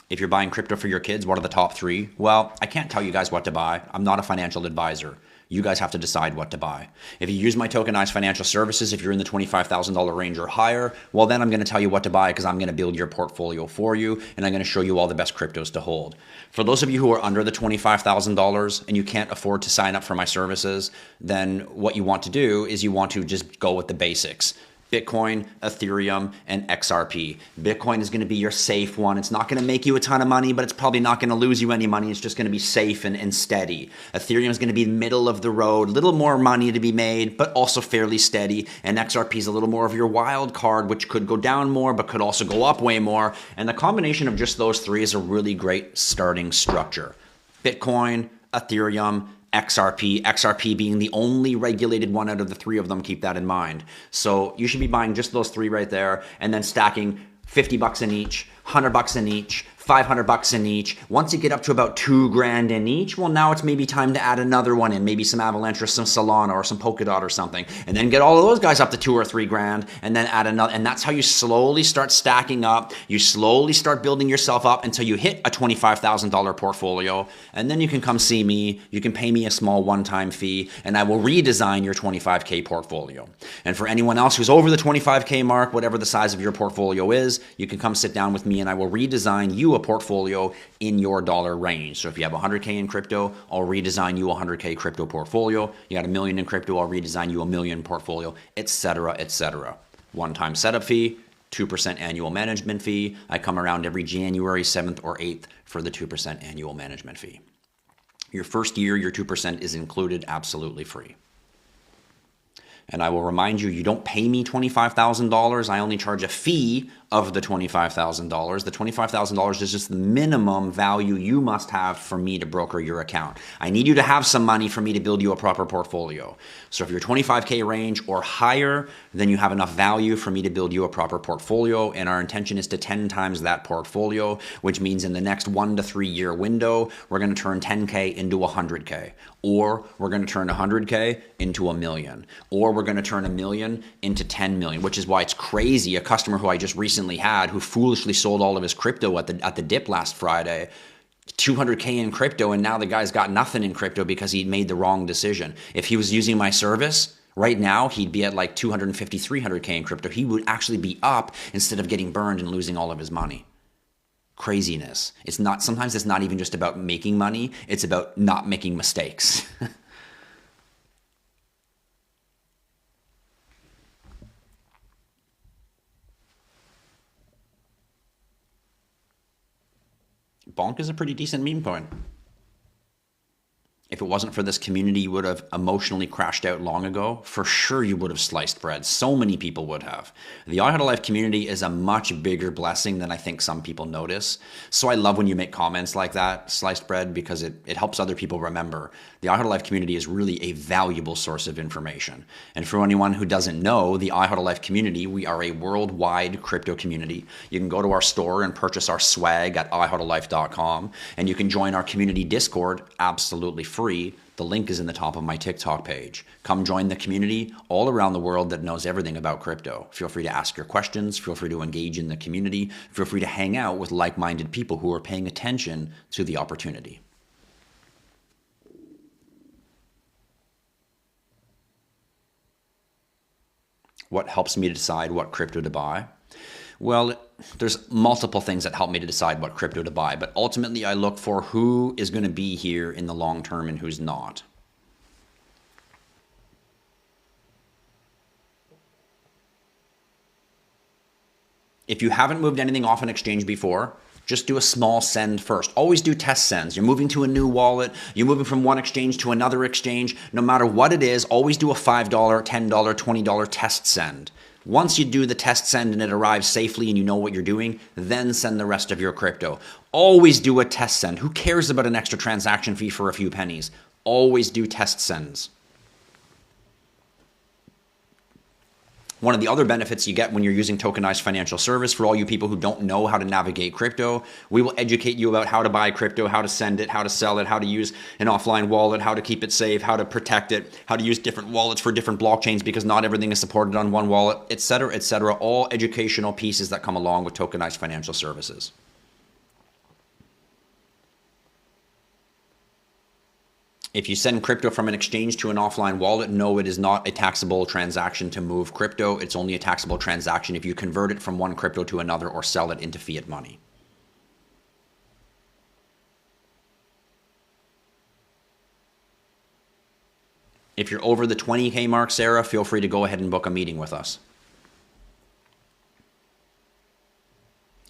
If you're buying crypto for your kids, what are the top three? Well, I can't tell you guys what to buy. I'm not a financial advisor. You guys have to decide what to buy. If you use my tokenized financial services, if you're in the $25,000 range or higher, well, then I'm going to tell you what to buy because I'm going to build your portfolio for you and I'm going to show you all the best cryptos to hold. For those of you who are under the $25,000 and you can't afford to sign up for my services, then what you want to do is you want to just go with the basics. Bitcoin, Ethereum, and XRP. Bitcoin is going to be your safe one. It's not going to make you a ton of money, but it's probably not going to lose you any money. It's just going to be safe and steady. Ethereum is going to be middle of the road, little more money to be made, but also fairly steady. And XRP is a little more of your wild card, which could go down more, but could also go up way more. And the combination of just those three is a really great starting structure. Bitcoin, Ethereum, XRP being the only regulated one out of the three of them. Keep that in mind. So you should be buying just those three right there and then stacking $50 in each, $100 in each, $500 in each. Once you get up to about $2,000 in each, well, now it's maybe time to add another one in, maybe some Avalanche or some Solana or some Polkadot or something, and then get all of those guys up to $2,000 or $3,000, and then add another. And that's how you slowly start stacking up. You slowly start building yourself up until you hit a $25,000 portfolio, and then you can come see me. You can pay me a small one-time fee, and I will redesign your 25K portfolio. And for anyone else who's over the 25K mark, whatever the size of your portfolio is, you can come sit down with me, and I will redesign you a portfolio in your dollar range. So if you have 100K in crypto, I'll redesign you a 100K crypto portfolio. You got $1 million in crypto, I'll redesign you a $1 million portfolio, etc., etc. One-time setup fee, 2% annual management fee. I come around every January 7th or 8th for the 2% annual management fee. Your first year, your 2% is included absolutely free. And I will remind you, you don't pay me $25,000. I only charge a fee of the $25,000. The $25,000 is just the minimum value you must have for me to broker your account. I need you to have some money for me to build you a proper portfolio. So if you're 25K range or higher, then you have enough value for me to build you a proper portfolio. And our intention is to 10 times that portfolio, which means in the next 1 to 3 year window, we're going to turn 10K into 100K. Or we're going to turn 100K into $1 million. Or we're going to turn $1 million into 10 million, which is why it's crazy. A customer who I just recently had who foolishly sold all of his crypto at the dip last Friday, 200K in crypto, and now the guy's got nothing in crypto because he made the wrong decision. If he was using my service, right now he'd be at like 250, 300K in crypto. He would actually be up instead of getting burned and losing all of his money. Craziness. Sometimes it's not even just about making money, it's about not making mistakes. Bonk is a pretty decent meme coin. If it wasn't for this community, you would have emotionally crashed out long ago. For sure, you would have sliced bread. So many people would have. The IHodlLife community is a much bigger blessing than I think some people notice. So I love when you make comments like that, sliced bread, because it helps other people remember. The IHodlLife community is really a valuable source of information. And for anyone who doesn't know, the IHodlLife community, we are a worldwide crypto community. You can go to our store and purchase our swag at IHodlLife.com, and you can join our community Discord absolutely free. The link is in the top of my TikTok page. Come join the community all around the world that knows everything about crypto. Feel free to ask your questions. Feel free to engage in the community. Feel free to hang out with like-minded people who are paying attention to the opportunity. What helps me to decide what crypto to buy? Well, there's multiple things that help me to decide what crypto to buy, but ultimately I look for who is going to be here in the long term and who's not. If you haven't moved anything off an exchange before, just do a small send first. Always do test sends. You're moving to a new wallet. You're moving from one exchange to another exchange. No matter what it is, always do a $5, $10, $20 test send. Once you do the test send and it arrives safely and you know what you're doing, then send the rest of your crypto. Always do a test send. Who cares about an extra transaction fee for a few pennies? Always do test sends. One of the other benefits you get when you're using tokenized financial service, for all you people who don't know how to navigate crypto, we will educate you about how to buy crypto, how to send it, how to sell it, how to use an offline wallet, how to keep it safe, how to protect it, how to use different wallets for different blockchains because not everything is supported on one wallet, etc., etc. All educational pieces that come along with tokenized financial services. If you send crypto from an exchange to an offline wallet, no, it is not a taxable transaction to move crypto. It's only a taxable transaction if you convert it from one crypto to another or sell it into fiat money. If you're over the 20K mark, Sarah, feel free to go ahead and book a meeting with us.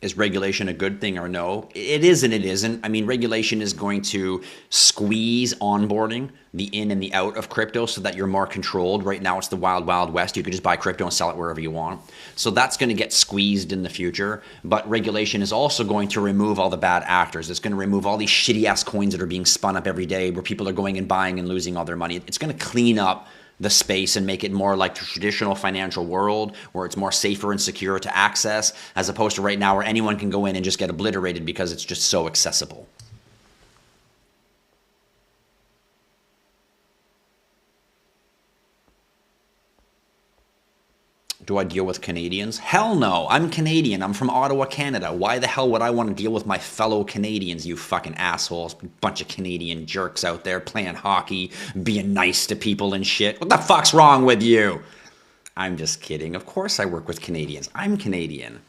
Is regulation a good thing or no? It is and it isn't. I mean, regulation is going to squeeze onboarding, the in and the out of crypto so that you're more controlled. Right now, it's the wild, wild west. You can just buy crypto and sell it wherever you want. So that's going to get squeezed in the future. But regulation is also going to remove all the bad actors. It's going to remove all these shitty-ass coins that are being spun up every day where people are going and buying and losing all their money. It's going to clean up the space and make it more like the traditional financial world where it's more safer and secure to access, as opposed to right now where anyone can go in and just get obliterated because it's just so accessible. Do I deal with Canadians? Hell no. I'm Canadian. I'm from Ottawa, Canada. Why the hell would I want to deal with my fellow Canadians, you fucking assholes? Bunch of Canadian jerks out there playing hockey, being nice to people and shit. What the fuck's wrong with you? I'm just kidding. Of course I work with Canadians. I'm Canadian.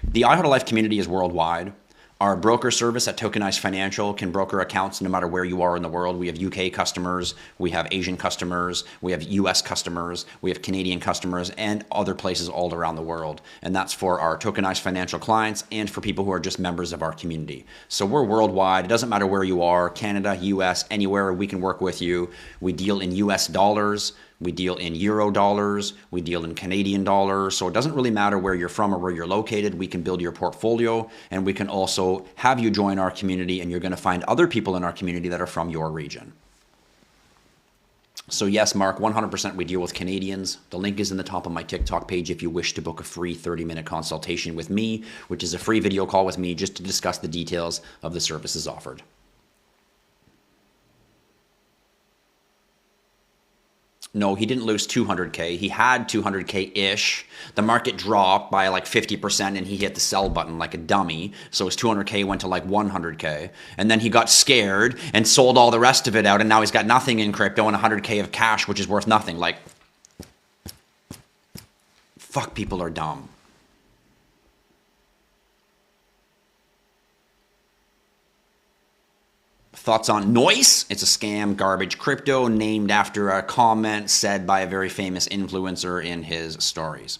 The IHodlLife community is worldwide. Our broker service at Tokenized Financial can broker accounts no matter where you are in the world. We have UK customers, we have Asian customers, we have US customers, we have Canadian customers, and other places all around the world. And that's for our Tokenized Financial clients and for people who are just members of our community. So we're worldwide. It doesn't matter where you are, Canada, US, anywhere, we can work with you. We deal in US dollars. We deal in euro dollars, we deal in Canadian dollars, so it doesn't really matter where you're from or where you're located. We can build your portfolio, and we can also have you join our community, and you're going to find other people in our community that are from your region. So yes, Mark, 100% we deal with Canadians. The link is in the top of my TikTok page if you wish to book a free 30-minute consultation with me, which is a free video call with me just to discuss the details of the services offered. No, he didn't lose 200K. He had 200K-ish. The market dropped by like 50% and he hit the sell button like a dummy. So his 200K went to like 100K. And then he got scared and sold all the rest of it out. And now he's got nothing in crypto and 100K of cash, which is worth nothing. Like, fuck, people are dumb. Thoughts on Noise? It's a scam, garbage crypto named after a comment said by a very famous influencer in his stories.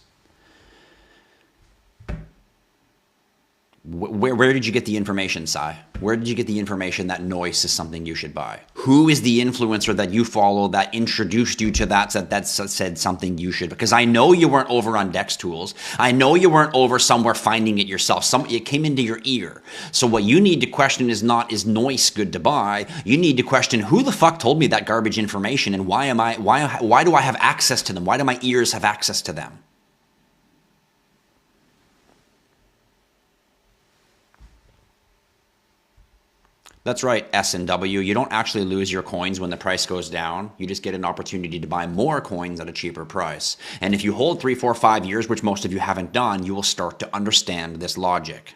Where did you get the information, Sai? Where did you get the information that Noise is something you should buy? Who is the influencer that you follow that introduced you to that said something you should? Because I know you weren't over on Dex Tools. I know you weren't over somewhere finding it yourself. It came into your ear. So what you need to question is not, is Noise good to buy? You need to question, who the fuck told me that garbage information, and why do I have access to them? Why do my ears have access to them? That's right, S&W. You don't actually lose your coins when the price goes down. You just get an opportunity to buy more coins at a cheaper price. And if you hold 3, 4, 5 years, which most of you haven't done, you will start to understand this logic.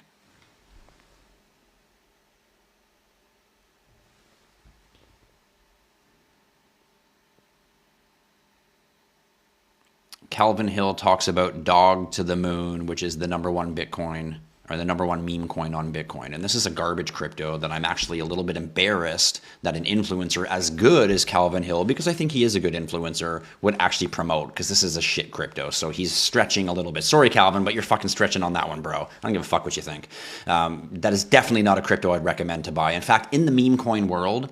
Calvin Hill talks about dog to the moon, which is the #1 Bitcoin, or the #1 meme coin on Bitcoin. And this is a garbage crypto that I'm actually a little bit embarrassed that an influencer as good as Calvin Hill, because I think he is a good influencer, would actually promote, because this is a shit crypto. So he's stretching a little bit. Sorry, Calvin, but you're fucking stretching on that one, bro. I don't give a fuck what you think. That is definitely not a crypto I'd recommend to buy. In fact, in the meme coin world,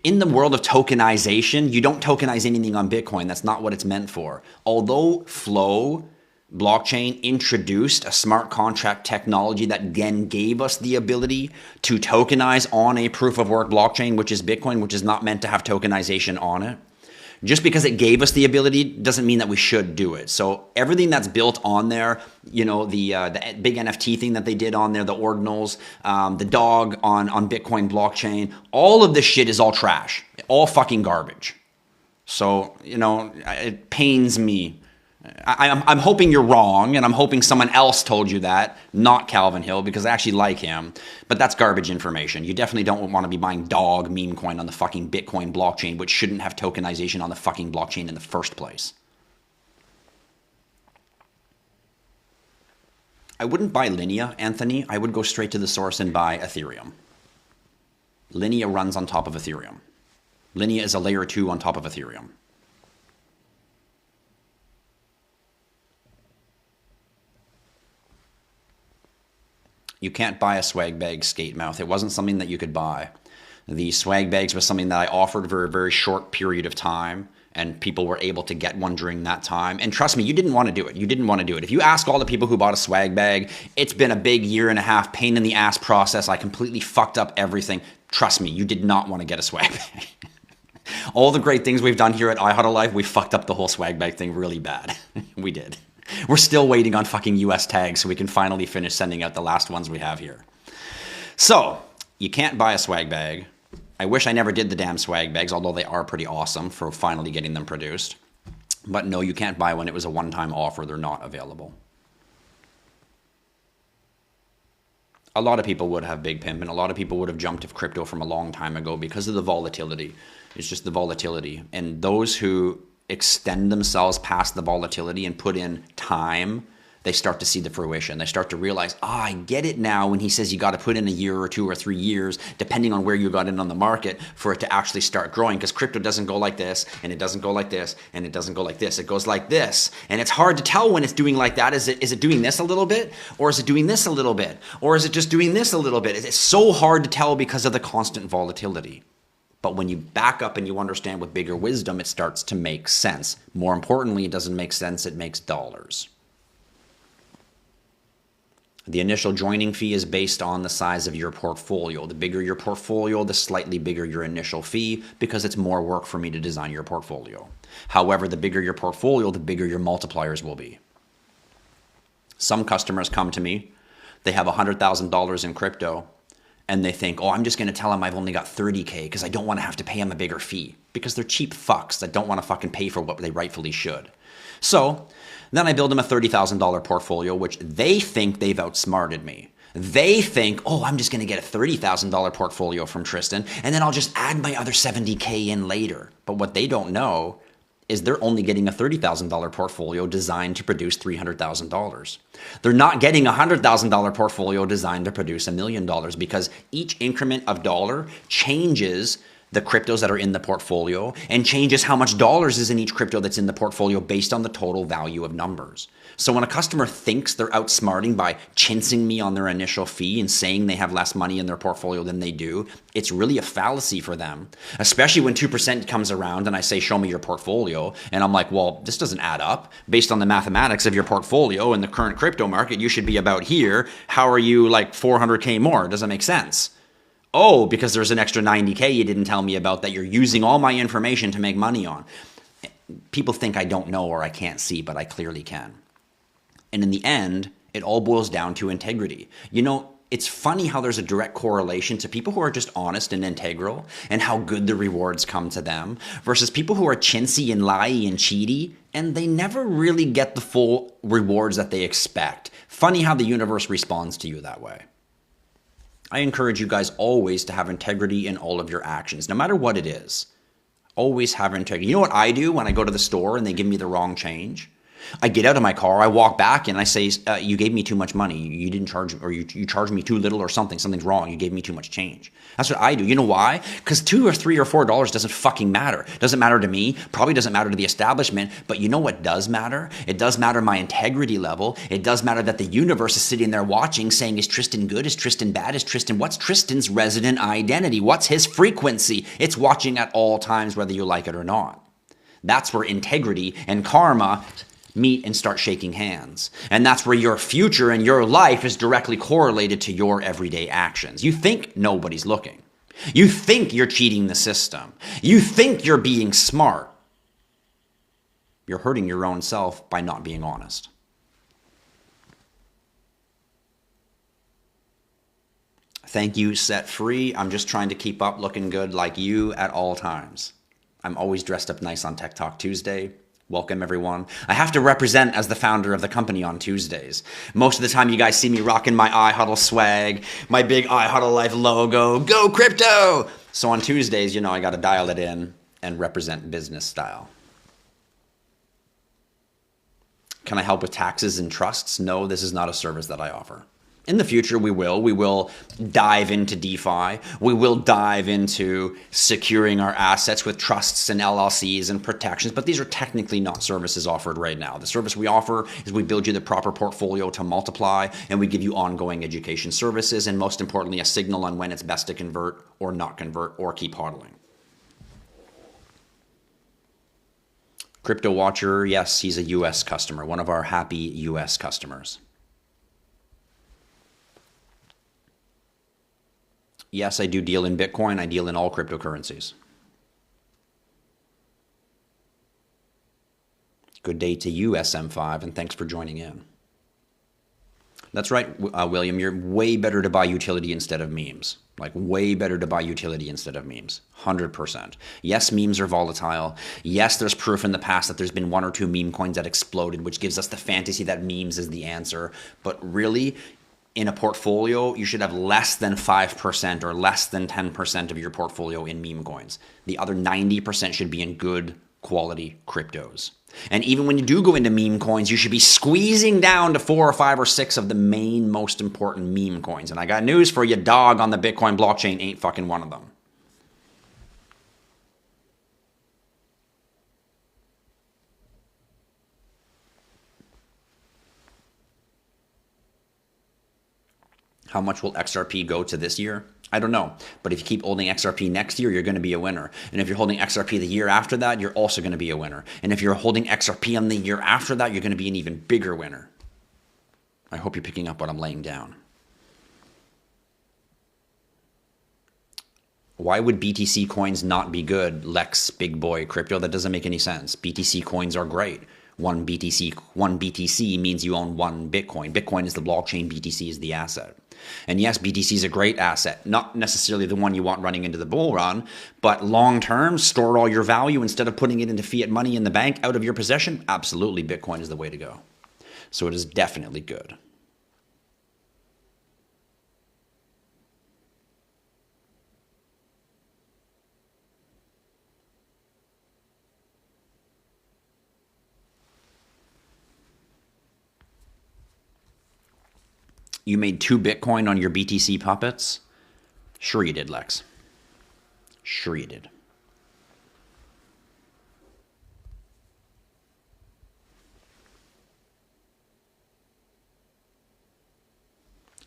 in the world of tokenization, you don't tokenize anything on Bitcoin. That's not what it's meant for. Although Flow blockchain introduced a smart contract technology that then gave us the ability to tokenize on a proof of work blockchain, which is Bitcoin, which is not meant to have tokenization on it. Just because it gave us the ability doesn't mean that we should do it. So everything that's built on there, you know, the big NFT thing that they did on there, the ordinals, the dog on Bitcoin blockchain, all of this shit is all trash, all fucking garbage. So, you know, it pains me. I'm hoping you're wrong, and I'm hoping someone else told you that, not Calvin Hill, because I actually like him. But that's garbage information. You definitely don't want to be buying dog meme coin on the fucking Bitcoin blockchain, which shouldn't have tokenization on the fucking blockchain in the first place. I wouldn't buy Linea, Anthony. I would go straight to the source and buy Ethereum. Linea runs on top of Ethereum. Linea is a layer 2 on top of Ethereum. You can't buy a swag bag skate mouth. It wasn't something that you could buy. The swag bags was something that I offered for a very short period of time, and people were able to get one during that time. And trust me, you didn't want to do it. You didn't want to do it. If you ask all the people who bought a swag bag, it's been a big 1.5 year pain in the ass process. I completely fucked up everything. Trust me, you did not want to get a swag bag. All the great things we've done here at IHodlLife, we fucked up the whole swag bag thing really bad. We did. We're still waiting on fucking US tags so we can finally finish sending out the last ones we have here. So, you can't buy a swag bag. I wish I never did the damn swag bags, although they are pretty awesome for finally getting them produced. But no, you can't buy one. It was a one-time offer. They're not available. A lot of people would have big pimp, and a lot of people would have jumped to crypto from a long time ago because of the volatility. It's just the volatility. And those who extend themselves past the volatility and put in time, they start to see the fruition. They start to realize, I get it now when he says you got to put in 1 year or 2 or 3 years, depending on where you got in on the market, for it to actually start growing. Because crypto doesn't go like this, and it doesn't go like this, and it doesn't go like this. It goes like this. And it's hard to tell when it's doing like that. Is it doing this a little bit? Or is it doing this a little bit? Or is it just doing this a little bit? It's so hard to tell because of the constant volatility. But when you back up and you understand with bigger wisdom, it starts to make sense. More importantly, it doesn't make sense, it makes dollars. The initial joining fee is based on the size of your portfolio. The bigger your portfolio, the slightly bigger your initial fee, because it's more work for me to design your portfolio. However, the bigger your portfolio, the bigger your multipliers will be. Some customers come to me, they have $100,000 in crypto, and they think, oh, I'm just going to tell them I've only got 30K because I don't want to have to pay them a bigger fee, because they're cheap fucks that don't want to fucking pay for what they rightfully should. So then I build them a $30,000 portfolio, which they think they've outsmarted me. They think, oh, I'm just going to get a $30,000 portfolio from Tristan, and then I'll just add my other 70K in later. But what they don't know is they're only getting a $30,000 portfolio designed to produce $300,000. They're not getting a $100,000 portfolio designed to produce $1 million, because each increment of dollar changes the cryptos that are in the portfolio and changes how much dollars is in each crypto that's in the portfolio based on the total value of numbers. So when a customer thinks they're outsmarting by chinsing me on their initial fee and saying they have less money in their portfolio than they do, it's really a fallacy for them, especially when 2% comes around and I say, show me your portfolio. And I'm like, well, this doesn't add up. Based on the mathematics of your portfolio and the current crypto market, you should be about here. How are you like 400K more? Doesn't make sense. Oh, because there's an extra 90K you didn't tell me about that you're using all my information to make money on. People think I don't know or I can't see, but I clearly can. And in the end, it all boils down to integrity. You know, it's funny how there's a direct correlation to people who are just honest and integral and how good the rewards come to them versus people who are chintzy and liey and cheaty, and they never really get the full rewards that they expect. Funny how the universe responds to you that way. I encourage you guys always to have integrity in all of your actions, no matter what it is. Always have integrity. You know what I do when I go to the store and they give me the wrong change? I get out of my car, I walk back, and I say, you gave me too much money. You didn't charge, or you charged me too little or something. Something's wrong. You gave me too much change. That's what I do. You know why? Because $2 or $3 or $4 doesn't fucking matter. Doesn't matter to me. Probably doesn't matter to the establishment. But you know what does matter? It does matter my integrity level. It does matter that the universe is sitting there watching, saying, is Tristan good? Is Tristan bad? What's Tristan's resident identity? What's his frequency? It's watching at all times, whether you like it or not. That's where integrity and karma meet and start shaking hands. And that's where your future and your life is directly correlated to your everyday actions. You think nobody's looking. You think you're cheating the system. You think you're being smart. You're hurting your own self by not being honest. Thank you, Set Free. I'm just trying to keep up looking good like you at all times. I'm always dressed up nice on Tech Talk Tuesday. Welcome, everyone. I have to represent as the founder of the company on Tuesdays. Most of the time, you guys see me rocking my IHodl swag, my big IHodlLife logo, go crypto! So on Tuesdays, you know, I got to dial it in and represent business style. Can I help with taxes and trusts? No, this is not a service that I offer. In the future, we will. We will dive into DeFi. We will dive into securing our assets with trusts and LLCs and protections, but these are technically not services offered right now. The service we offer is we build you the proper portfolio to multiply, and we give you ongoing education services, and most importantly, a signal on when it's best to convert or not convert or keep hodling. Crypto Watcher, yes, he's a US customer, one of our happy US customers. Yes, I do deal in Bitcoin. I deal in all cryptocurrencies. Good day to you, SM5, and thanks for joining in. That's right, William. You're way better to buy utility instead of memes. Like, way better to buy utility instead of memes. 100%. Yes, memes are volatile. Yes, there's proof in the past that there's been 1 or 2 meme coins that exploded, which gives us the fantasy that memes is the answer. But really, in a portfolio, you should have less than 5% or less than 10% of your portfolio in meme coins. The other 90% should be in good quality cryptos. And even when you do go into meme coins, you should be squeezing down to 4 or 5 or 6 of the main most important meme coins. And I got news for you, dog on the Bitcoin blockchain ain't fucking one of them. How much will XRP go to this year? I don't know. But if you keep holding XRP next year, you're going to be a winner. And if you're holding XRP the year after that, you're also going to be a winner. And if you're holding XRP on the year after that, you're going to be an even bigger winner. I hope you're picking up what I'm laying down. Why would BTC coins not be good? Lex, big boy, crypto, that doesn't make any sense. BTC coins are great. One BTC means you own 1 Bitcoin. Bitcoin is the blockchain, BTC is the asset. And yes, BTC is a great asset, not necessarily the one you want running into the bull run, but long term, store all your value instead of putting it into fiat money in the bank out of your possession. Absolutely, Bitcoin is the way to go. So it is definitely good. You made 2 Bitcoin on your BTC puppets? Sure you did, Lex. Sure you did.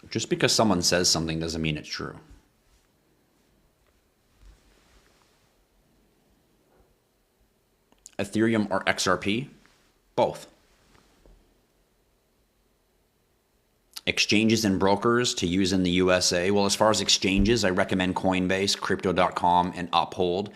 Just because someone says something doesn't mean it's true. Ethereum or XRP? Both. Exchanges and brokers to use in the USA. Well, as far as exchanges, I recommend Coinbase, Crypto.com, and Uphold,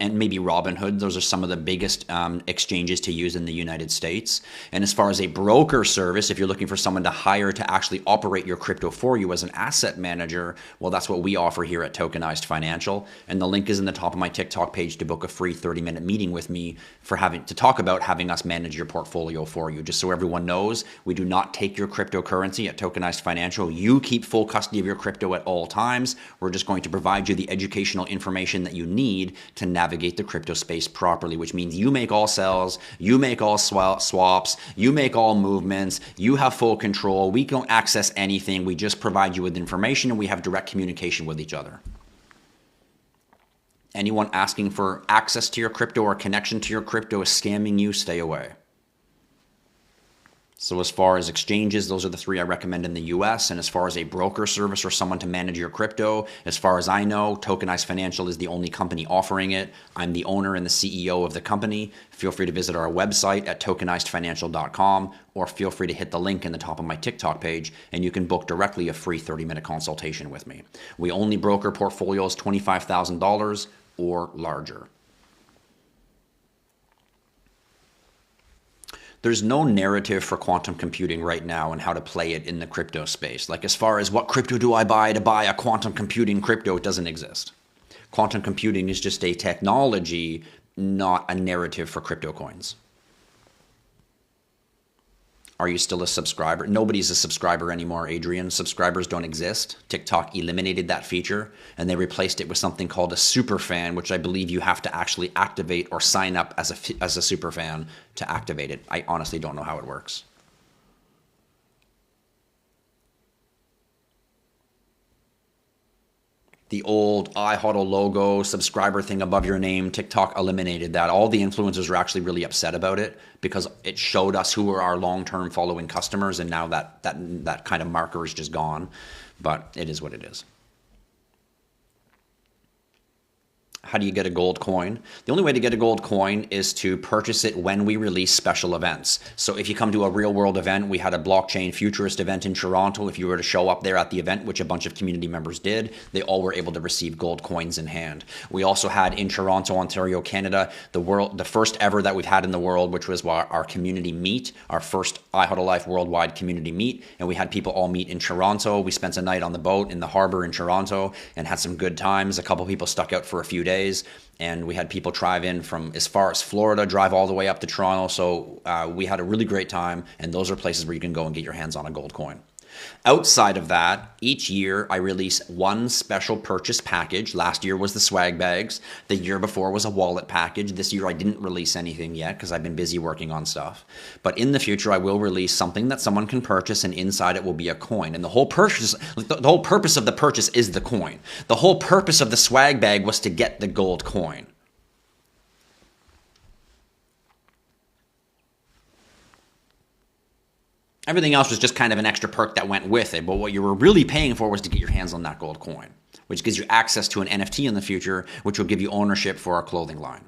and maybe Robinhood. Those are some of the biggest exchanges to use in the United States. And as far as a broker service, if you're looking for someone to hire to actually operate your crypto for you as an asset manager, well, that's what we offer here at Tokenized Financial. And the link is in the top of my TikTok page to book a free 30-minute meeting with me for to talk about having us manage your portfolio for you. Just so everyone knows, we do not take your cryptocurrency at Tokenized Financial. You keep full custody of your crypto at all times. We're just going to provide you the educational information that you need to navigate the crypto space properly, which means you make all sells, you make all swaps, you make all movements, you have full control. We don't access anything. We just provide you with information and we have direct communication with each other. Anyone asking for access to your crypto or connection to your crypto is scamming you. Stay away. So as far as exchanges, those are the 3 I recommend in the US. And as far as a broker service or someone to manage your crypto, as far as I know, Tokenized Financial is the only company offering it. I'm the owner and the CEO of the company. Feel free to visit our website at tokenizedfinancial.com or feel free to hit the link in the top of my TikTok page and you can book directly a free 30-minute consultation with me. We only broker portfolios $25,000 or larger. there's no narrative for quantum computing right now and how to play it in the crypto space. Like, as far as what crypto do I buy to buy a quantum computing crypto, it doesn't exist. Quantum computing is just a technology, not a narrative for crypto coins. Are you still a subscriber? Nobody's a subscriber anymore, Adrian. Subscribers don't exist. TikTok eliminated that feature, and they replaced it with something called a super fan, which I believe you have to actually activate or sign up as a super fan to activate it. I honestly don't know how it works. The old IHodl logo, subscriber thing above your name, TikTok eliminated that. All the influencers were actually really upset about it because it showed us who were our long-term following customers, and now that kind of marker is just gone. But it is what it is. How do you get a gold coin? The only way to get a gold coin is to purchase it when we release special events. So if you come to a real world event, we had a blockchain futurist event in Toronto. If you were to show up there at the event, which a bunch of community members did, they all were able to receive gold coins in hand. We also had in Toronto, Ontario, Canada, the first ever that we've had in the world, which was our community meet, our first IHodlLife worldwide community meet. And we had people all meet in Toronto. We spent a night on the boat in the harbor in Toronto and had some good times. A couple people stuck out for a few days. And we had people drive in from as far as Florida, drive all the way up to Toronto. So we had a really great time. And those are places where you can go and get your hands on a gold coin. Outside of that, each year I release one special purchase package. Last year was the swag bags. The year before was a wallet package. This year I didn't release anything yet because I've been busy working on stuff. But in the future I will release something that someone can purchase, and inside it will be a coin. And the whole purpose of the purchase is the coin. The whole purpose of the swag bag was to get the gold coin. Everything else was just kind of an extra perk that went with it. But what you were really paying for was to get your hands on that gold coin, which gives you access to an NFT in the future, which will give you ownership for our clothing line.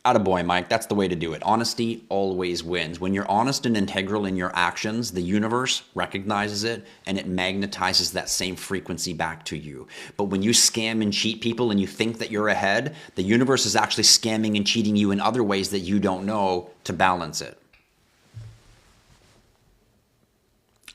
Attaboy, Mike. That's the way to do it. Honesty always wins. When you're honest and integral in your actions, the universe recognizes it and it magnetizes that same frequency back to you. But when you scam and cheat people and you think that you're ahead, the universe is actually scamming and cheating you in other ways that you don't know to balance it.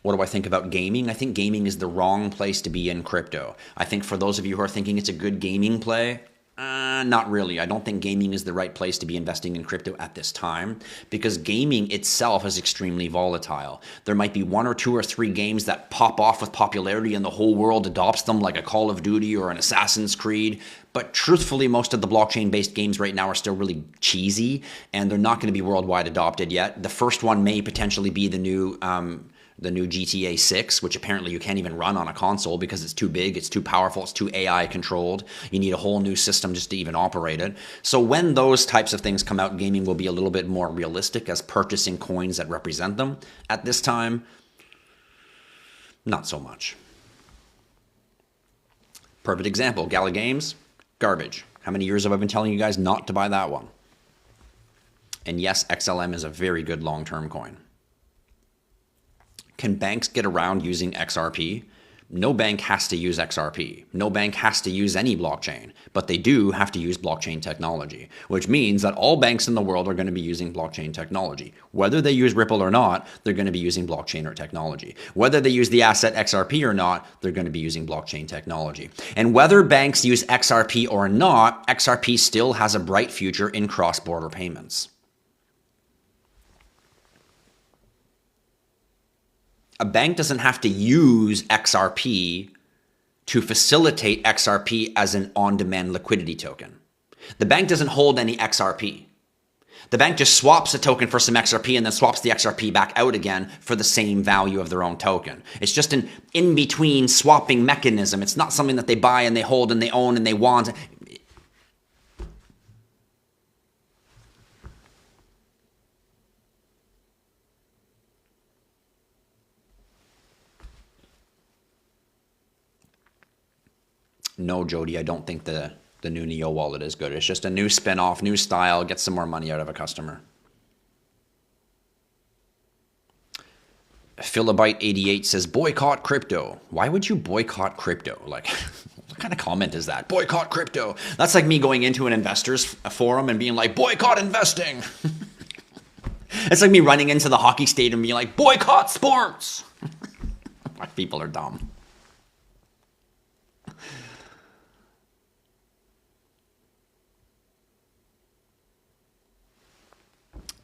What do I think about gaming? I think gaming is the wrong place to be in crypto. I think for those of you who are thinking it's a good gaming play, not really. I don't think gaming is the right place to be investing in crypto at this time, because gaming itself is extremely volatile. There might be 1 or 2 or 3 games that pop off with popularity and the whole world adopts them, like a Call of Duty or an Assassin's Creed. But truthfully, most of the blockchain-based games right now are still really cheesy, and they're not going to be worldwide adopted yet. The first one may potentially be the new GTA 6, which apparently you can't even run on a console because it's too big, it's too powerful, it's too AI controlled. You need a whole new system just to even operate it. So when those types of things come out, gaming will be a little bit more realistic as purchasing coins that represent them. At this time, not so much. Perfect example, Gala Games, garbage. How many years have I been telling you guys not to buy that one? And yes, XLM is a very good long-term coin. Can banks get around using XRP? No bank has to use XRP. No bank has to use any blockchain, but they do have to use blockchain technology, which means that all banks in the world are going to be using blockchain technology. Whether they use Ripple or not, they're going to be using blockchain or technology. Whether they use the asset XRP or not, they're going to be using blockchain technology. And whether banks use XRP or not, XRP still has a bright future in cross-border payments. A bank doesn't have to use XRP to facilitate XRP as an on-demand liquidity token. The bank doesn't hold any XRP. The bank just swaps a token for some XRP and then swaps the XRP back out again for the same value of their own token. It's just an in-between swapping mechanism. It's not something that they buy and they hold and they own and they want. No, Jody, I don't think the new Neo wallet is good. It's just a new spin-off, new style, get some more money out of a customer. Philobyte88 says, boycott crypto. Why would you boycott crypto? Like, What kind of comment is that? Boycott crypto. That's like me going into an investors forum and being like, boycott investing. It's like me running into the hockey stadium and being like, boycott sports. People are dumb.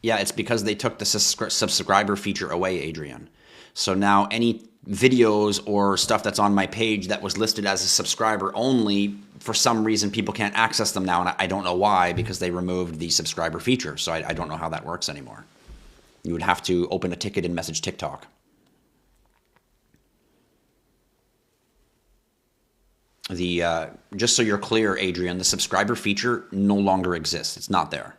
Yeah, it's because they took the subscriber feature away, Adrian. So now any videos or stuff that's on my page that was listed as a subscriber only, for some reason people can't access them now, and I don't know why, because they removed the subscriber feature. So I don't know how that works anymore. You would have to open a ticket and message TikTok. Just so you're clear, Adrian, the subscriber feature no longer exists. It's not there.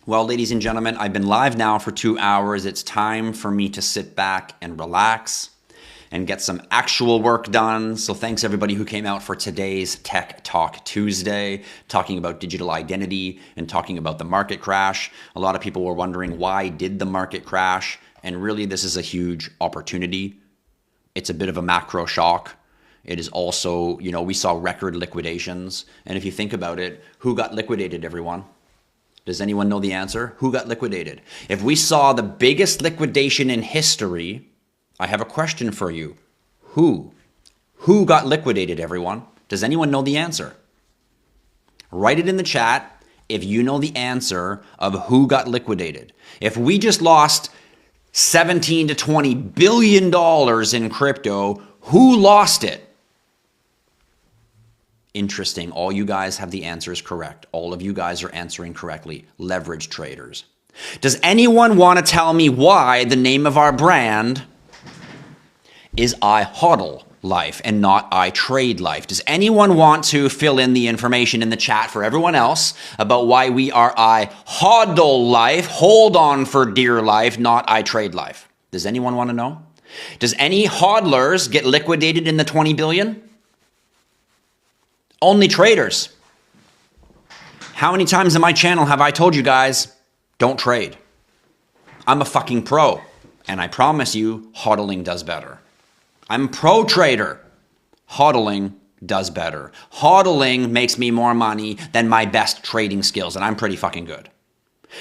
Well, ladies and gentlemen, I've been live now for 2 hours. It's time for me to sit back and relax and get some actual work done. So thanks everybody who came out for today's Tech Talk Tuesday, talking about digital identity and talking about the market crash. A lot of people were wondering, why did the market crash? And really, this is a huge opportunity. It's a bit of a macro shock. It is also, we saw record liquidations. And if you think about it, who got liquidated, everyone? Does anyone know the answer? Who got liquidated? If we saw the biggest liquidation in history, I have a question for you. Who? Who got liquidated, everyone? Does anyone know the answer? Write it in the chat if you know the answer of who got liquidated. If we just lost 17 to $20 billion in crypto, who lost it? Interesting. All you guys have the answers correct. All of you guys are answering correctly. Leverage traders. Does anyone want to tell me why the name of our brand is IHodlLife and not ITradeLife? Does anyone want to fill in the information in the chat for everyone else about why we are IHodlLife, hold on for dear life, not ITradeLife? Does anyone want to know? Does any hodlers get liquidated in the 20 billion? Only traders. How many times in my channel have I told you guys, don't trade? I'm a fucking pro. And I promise you, hodling does better. I'm a pro trader. Hodling does better. Hodling makes me more money than my best trading skills. And I'm pretty fucking good.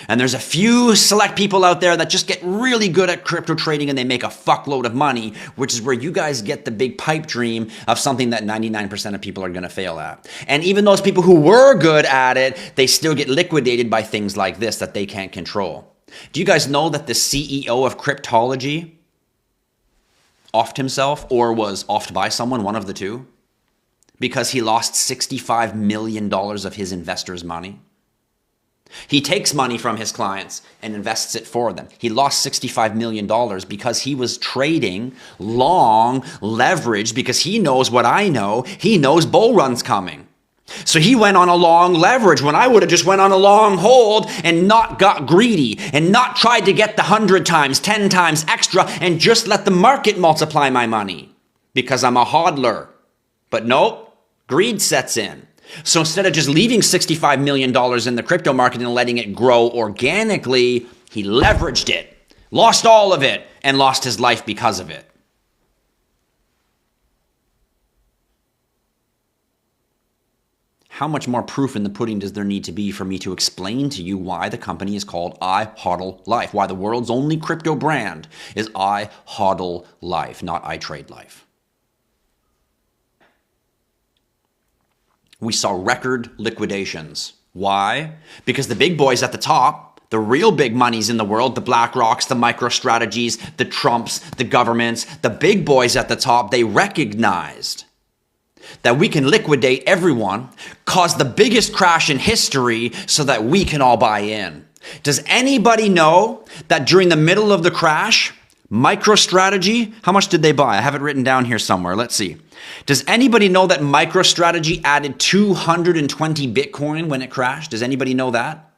And there's a few select people out there that just get really good at crypto trading and they make a fuckload of money, which is where you guys get the big pipe dream of something that 99% of people are going to fail at. And even those people who were good at it, they still get liquidated by things like this that they can't control. Do you guys know that the CEO of cryptology offed himself, or was offed by someone, one of the two, because he lost $65 million of his investors' money? He takes money from his clients and invests it for them. He lost $65 million because he was trading long leverage, because he knows what I know. He knows bull run's coming. So he went on a long leverage when I would have just went on a long hold and not got greedy and not tried to get the 100 times, 10 times extra and just let the market multiply my money because I'm a hodler. But nope, greed sets in. So instead of just leaving $65 million in the crypto market and letting it grow organically, he leveraged it, lost all of it, and lost his life because of it. How much more proof in the pudding does there need to be for me to explain to you why the company is called IHodlLife, why the world's only crypto brand is IHodlLife, not ITradeLife? We saw record liquidations. Why? Because the big boys at the top, the real big monies in the world, the BlackRocks, the MicroStrategies, the Trumps, the governments, the big boys at the top, they recognized that we can liquidate everyone, cause the biggest crash in history so that we can all buy in. Does anybody know that during the middle of the crash, MicroStrategy, how much did they buy? I have it written down here somewhere. Let's see. Does anybody know that MicroStrategy added 220 Bitcoin when it crashed? Does anybody know that?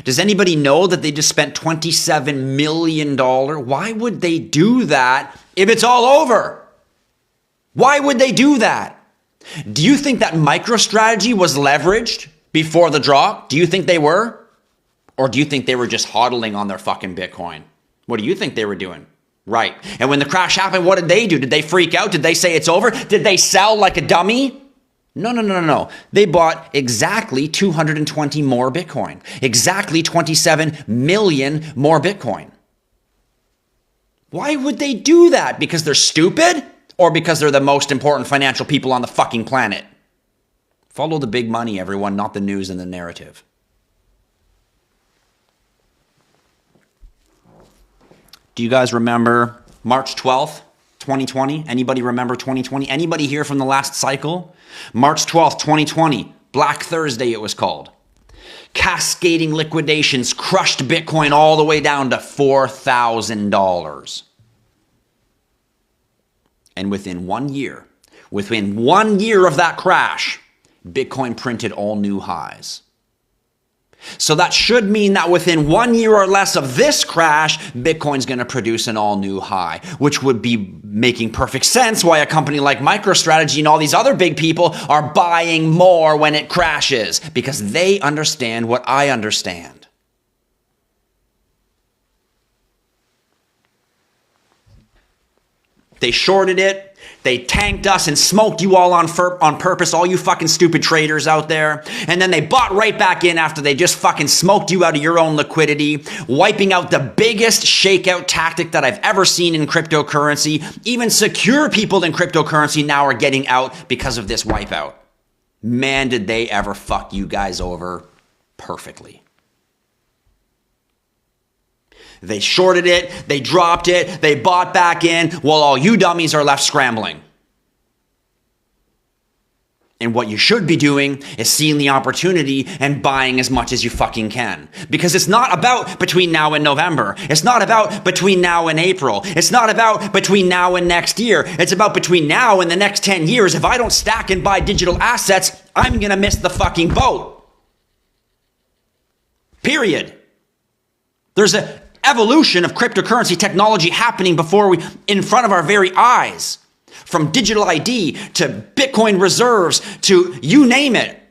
Does anybody know that they just spent $27 million? Why would they do that if it's all over? Why would they do that? Do you think that MicroStrategy was leveraged before the drop? Do you think they were? Or do you think they were just hodling on their fucking Bitcoin? What do you think they were doing? Right. And when the crash happened, what did they do? Did they freak out? Did they say it's over? Did they sell like a dummy? No, no, no, no, no. They bought exactly 220 more Bitcoin. Exactly 27 million more Bitcoin. Why would they do that? Because they're stupid? Or because they're the most important financial people on the fucking planet? Follow the big money, everyone, not the news and the narrative. Do you guys remember March 12th, 2020? Anybody remember 2020? Anybody here from the last cycle? March 12th, 2020, Black Thursday it was called. Cascading liquidations crushed Bitcoin all the way down to $4,000. And within 1 year of that crash, Bitcoin printed all new highs. So that should mean that within 1 year or less of this crash, Bitcoin's going to produce an all-new high, which would be making perfect sense why a company like MicroStrategy and all these other big people are buying more when it crashes, because they understand what I understand. They shorted it. They tanked us and smoked you all on purpose, all you fucking stupid traders out there. And then they bought right back in after they just fucking smoked you out of your own liquidity, wiping out the biggest shakeout tactic that I've ever seen in cryptocurrency. Even secure people in cryptocurrency now are getting out because of this wipeout. Man, did they ever fuck you guys over perfectly. They shorted it, they dropped it, they bought back in, while all you dummies are left scrambling. And what you should be doing is seeing the opportunity and buying as much as you fucking can. Because it's not about between now and November. It's not about between now and April. It's not about between now and next year. It's about between now and the next 10 years. If I don't stack and buy digital assets, I'm going to miss the fucking boat. Period. There's a evolution of cryptocurrency technology happening in front of our very eyes. From digital ID to Bitcoin reserves to you name it.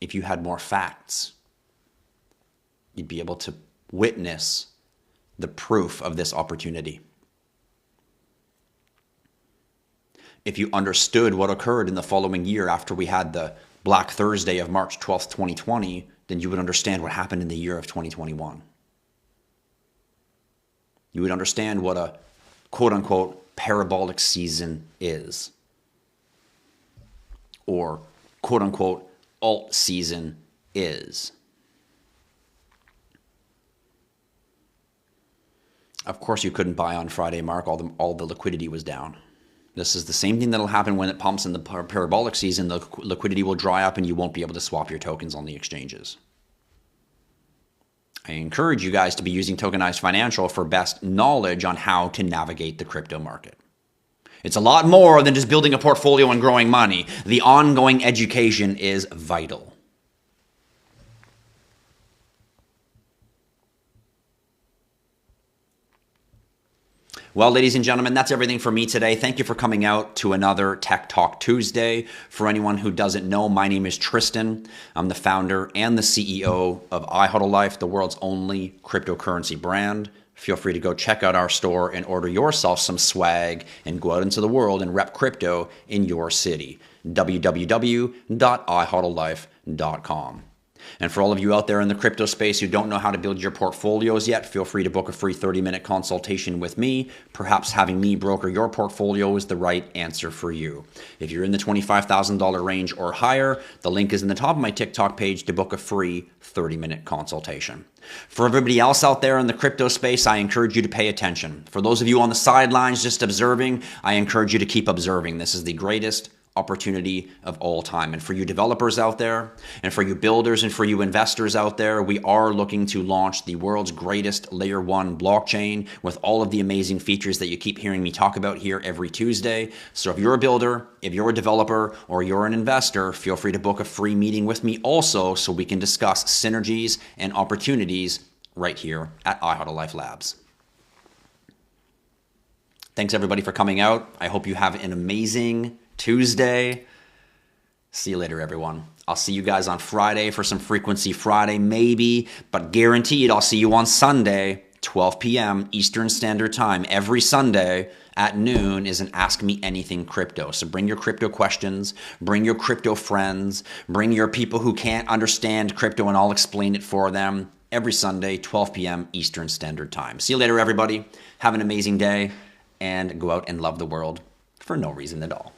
If you had more facts, you'd be able to witness the proof of this opportunity. If you understood what occurred in the following year after we had the Black Thursday of March 12th, 2020, then you would understand what happened in the year of 2021. You would understand what a quote-unquote parabolic season is. Or quote-unquote alt season is. Of course, you couldn't buy on Friday, Mark. All the liquidity was down. This is the same thing that'll happen when it pumps in the parabolic season. The liquidity will dry up and you won't be able to swap your tokens on the exchanges. I encourage you guys to be using Tokenized Financial for best knowledge on how to navigate the crypto market. It's a lot more than just building a portfolio and growing money. The ongoing education is vital. Well, ladies and gentlemen, that's everything for me today. Thank you for coming out to another Tech Talk Tuesday. For anyone who doesn't know, my name is Tristan. I'm the founder and the CEO of IHodlLife, the world's only cryptocurrency brand. Feel free to go check out our store and order yourself some swag and go out into the world and rep crypto in your city. www.IHodlLife.com. And for all of you out there in the crypto space who don't know how to build your portfolios yet, feel free to book a free 30-minute consultation with me. Perhaps having me broker your portfolio is the right answer for you. If you're in the $25,000 range or higher, the link is in the top of my TikTok page to book a free 30-minute consultation. For everybody else out there in the crypto space, I encourage you to pay attention. For those of you on the sidelines just observing, I encourage you to keep observing. This is the greatest opportunity of all time. And for you developers out there, and for you builders, and for you investors out there, we are looking to launch the world's greatest layer 1 blockchain with all of the amazing features that you keep hearing me talk about here every Tuesday. So if you're a builder, if you're a developer, or you're an investor, feel free to book a free meeting with me also so we can discuss synergies and opportunities right here at IHodlLife Labs. Thanks everybody for coming out. I hope you have an amazing Tuesday. See you later, everyone. I'll see you guys on Friday for some Frequency Friday, maybe, but guaranteed I'll see you on Sunday, 12 p.m. Eastern Standard Time. Every Sunday at noon is an Ask Me Anything Crypto. So bring your crypto questions, bring your crypto friends, bring your people who can't understand crypto, and I'll explain it for them. Every Sunday, 12 p.m. Eastern Standard Time. See you later, everybody. Have an amazing day, and go out and love the world for no reason at all.